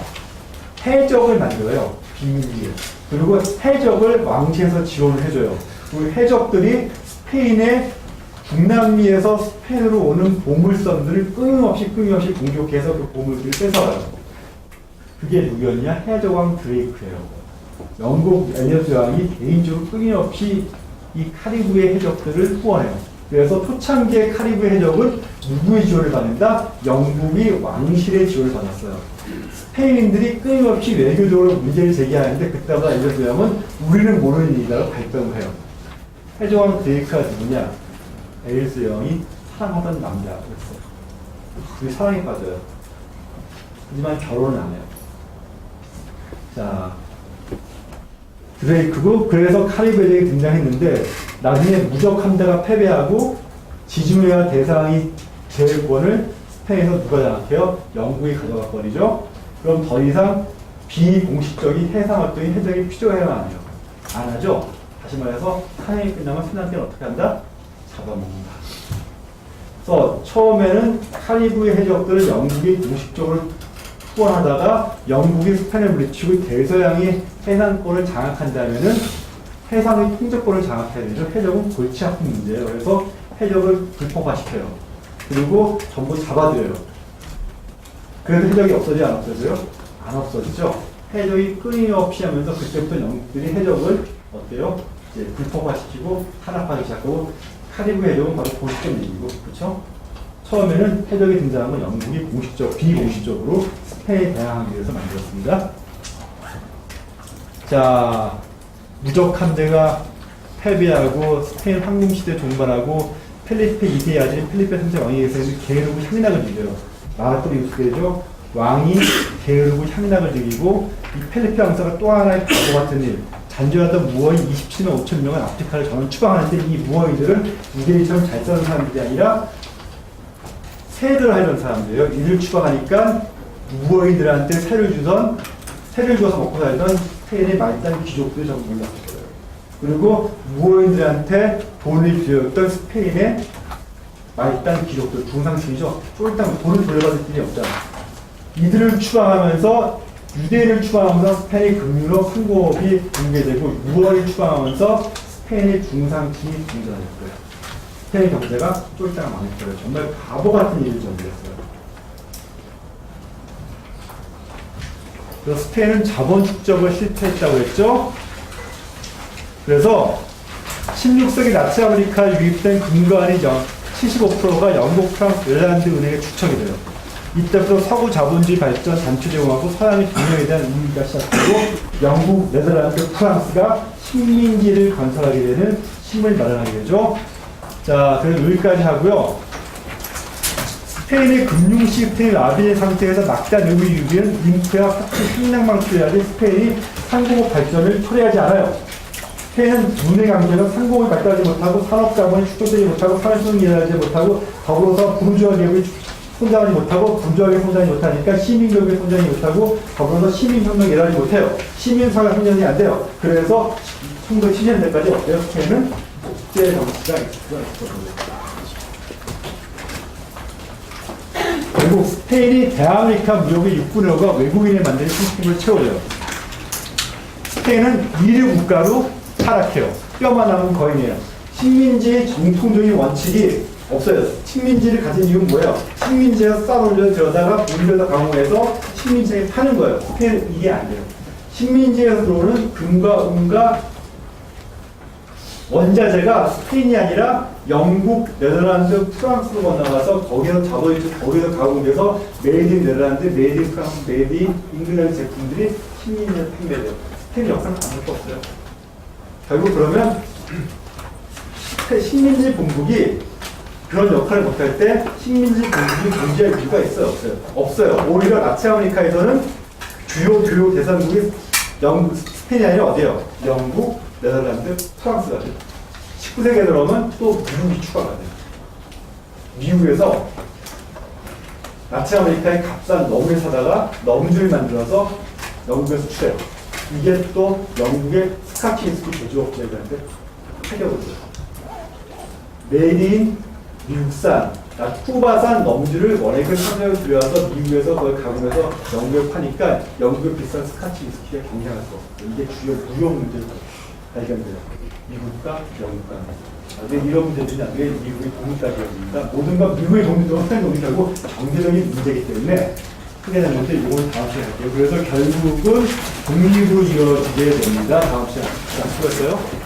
해적을 만들어요. 비밀리에. 그리고 해적을 왕실에서 지원을 해줘요. 그 해적들이 스페인의 중남미에서 스페인으로 오는 보물선들을 끊임없이 공격해서 그 보물들을 뺏어가요. 그게 누구였냐? 해적왕 드레이크예요. 영국 엘리어트 왕이 개인적으로 끊임없이 이 카리브해 해적들을 후원해요. 그래서 초창기의 카리브 해적은 누구의 지원을 받는다? 영국이 왕실의 지원을 받았어요. 스페인인들이 끊임없이 외교적으로 문제를 제기하는데 그때마다 엘리어트 왕은 우리는 모르는 일이라고 발뺌을 해요. 해적왕 드레이크가 누구냐? 엘리어트 왕이 사랑하던 남자였어요. 그게 사랑에 빠져요. 하지만 결혼은 안 해요. 자, 드레이크고 그래서 카리브 해적이 등장했는데 나중에 무적 함대가 패배하고 지중해와 대상이 제일권을 스페인에서 누가 장악해요? 영국이 가져가 버리죠. 그럼 더 이상 비공식적인 해상 활동이 해적이 필요해야 안 해요. 안 하죠. 다시 말해서 사냥이 끝나면 사냥개는 어떻게 한다? 잡아먹는다. 그래서 처음에는 카리브의 해적들을 영국이 공식적으로 후원하다가 영국이 스페인을 물리치고 대서양이 해상권을 장악한다면은 해상의 통제권을 장악해야 되죠. 해적은 골치 아픈 문제예요. 그래서 해적을 불법화시켜요. 그리고 전부 잡아들여요. 그래서 해적이 없어지지 안 없어져요? 안 없어지죠. 해적이 끊임없이 하면서 그때부터 영국들이 해적을 어때요? 이제 불법화시키고 탄압하기 시작하고 카리브 해적은 바로 고시적 얘기고, 그렇죠? 처음에는 해적이 등장한 건 영국이 비공식적으로 스페인에 대항하기 위해서 만들었습니다. 자, 무적 함대가 패배하고 스페인 황금시대 종발하고 펠리페 2세의 아들인 펠리페 3세 왕에 의해서 게으르고 향락을 즐겨요. 마라토리 유스되죠. 왕이 게으르고 향락을 즐기고 이 펠리페 왕사가 또 하나의 바보 같은 일, 잔존하던 무어이 27만 5천 명은 아프리카를 전원 추방하는데 이 무어이들은 이대리처럼 잘 사는 사람들이 아니라 세를 하려는 사람들이에요. 이들 추방하니까 무어이들한테 세를 줘서 먹고 살던 스페인의 말단 귀족들이 전부 몰락했어요. 그리고 무어이들한테 돈을 빌렸던 스페인의 말단 귀족들, 중상층이죠. 쫄딱 돈을 돌려받을 일이 없잖아. 이들을 추방하면서 유대인을 추방하면서 스페인의 금융으로 상고업이 붕괴되고 무어를 추방하면서 스페인의 중상층이 등장했어요. 스페인 경제가 쫄딱 망했어요. 정말 바보 같은 일을 저질렀어요. 그래서 스페인은 자본 축적을 실패했다고 했죠. 그래서 16세기 나치 아메리카에 유입된 금과 아닌 75%가 영국, 프랑스, 네덜란드 은행에 축적이 돼요. 이때부터 서구 자본주의 발전 단추 제공하고 서양의 균형에 대한 의미가 시작되고 영국, 네덜란드, 프랑스가 식민지를 건설하게 되는 힘을 마련하게 되죠. 자, 그래서 여기까지 하고요. 스페인의 금융 시스템이 마비된 상태에서 막대한 외국인 유비는 림프야 식량망 투여하지 스페인이 상공업 발전을 초래하지 않아요. 스페인은 문의 강제로 상공을 발달하지 못하고 산업자본이 축소되지 못하고 사회성이 일어나지 못하고 더불어서 부르주아 계급이 성장하지 못하고 부르주아계 성장하지 못하니까 시민교육이 성장하지 못하고 더불어서 시민혁명이 일어나지 못해요. 시민사회 성장이 안 돼요. 그래서 1970년대까지 어때요? 스페인은 국제 정치가 있었거든요. 결국 스페인이 대아메리카 무역의 6분의 5가 외국인을 만드는 시스템을 채워줘요. 스페인은 이류 국가로 타락해요. 뼈만 남은 거인이에요. 식민지의 정통적인 원칙이 없어요. 식민지를 가진 이유는 뭐예요? 식민지에서 쌀올려 들여다가 물려다 강호해서 식민지에 파는 거예요. 스페인은 이게 안 돼요. 식민지에서 들어오는 금과 은과 원자재가 스페인이 아니라 영국, 네덜란드, 프랑스로 건너가서 거기서 거기서 가공돼서 메이드 인 네덜란드, 메이드 인 프랑스, 메이드 인 잉글랜드 제품들이 식민지에 판매돼요. 스페인 역사는 아무것도 없어요. 결국 그러면 식민지 본국이 그런 역할을 못할 때 식민지 본국이 존재할 이유가 있어요? 없어요? 없어요. 오히려 나치 아메리카에서는 주요 대상국이 스페인이 아니라 어디예요? 영국, 네덜란드, 프랑스가 돼요. 19세기에 들어오면 또 미국이 추가가 돼요. 미국에서 나치 아메리카의 값싼 너무를 사다가 너무주를 만들어서 영국에 수출해요. 이게 또 영국의 스카치 위스키 제조업체들한테 타격을 줘요. 메이드인 미국산, 쿠바산 너무주를 원액을 상장을 들여와서 미국에서 그걸 가공해서 영국에 파니까 영국의 비싼 스카치 위스키가 경쟁할 수 없어요. 이게 주요 무역 문제로 발견돼요. 미국과 영국과. 근데 이런 문제들이 나중에 미국의 독립까지였습니다. 모든 건 미국의 독립이 결국 경제적인 문제이기 때문에 크게 되는데 이건 다음 시간에 할게요. 그래서 결국은 독립으로 이루어지게 됩니다. 다음 시간에. 수고했어요.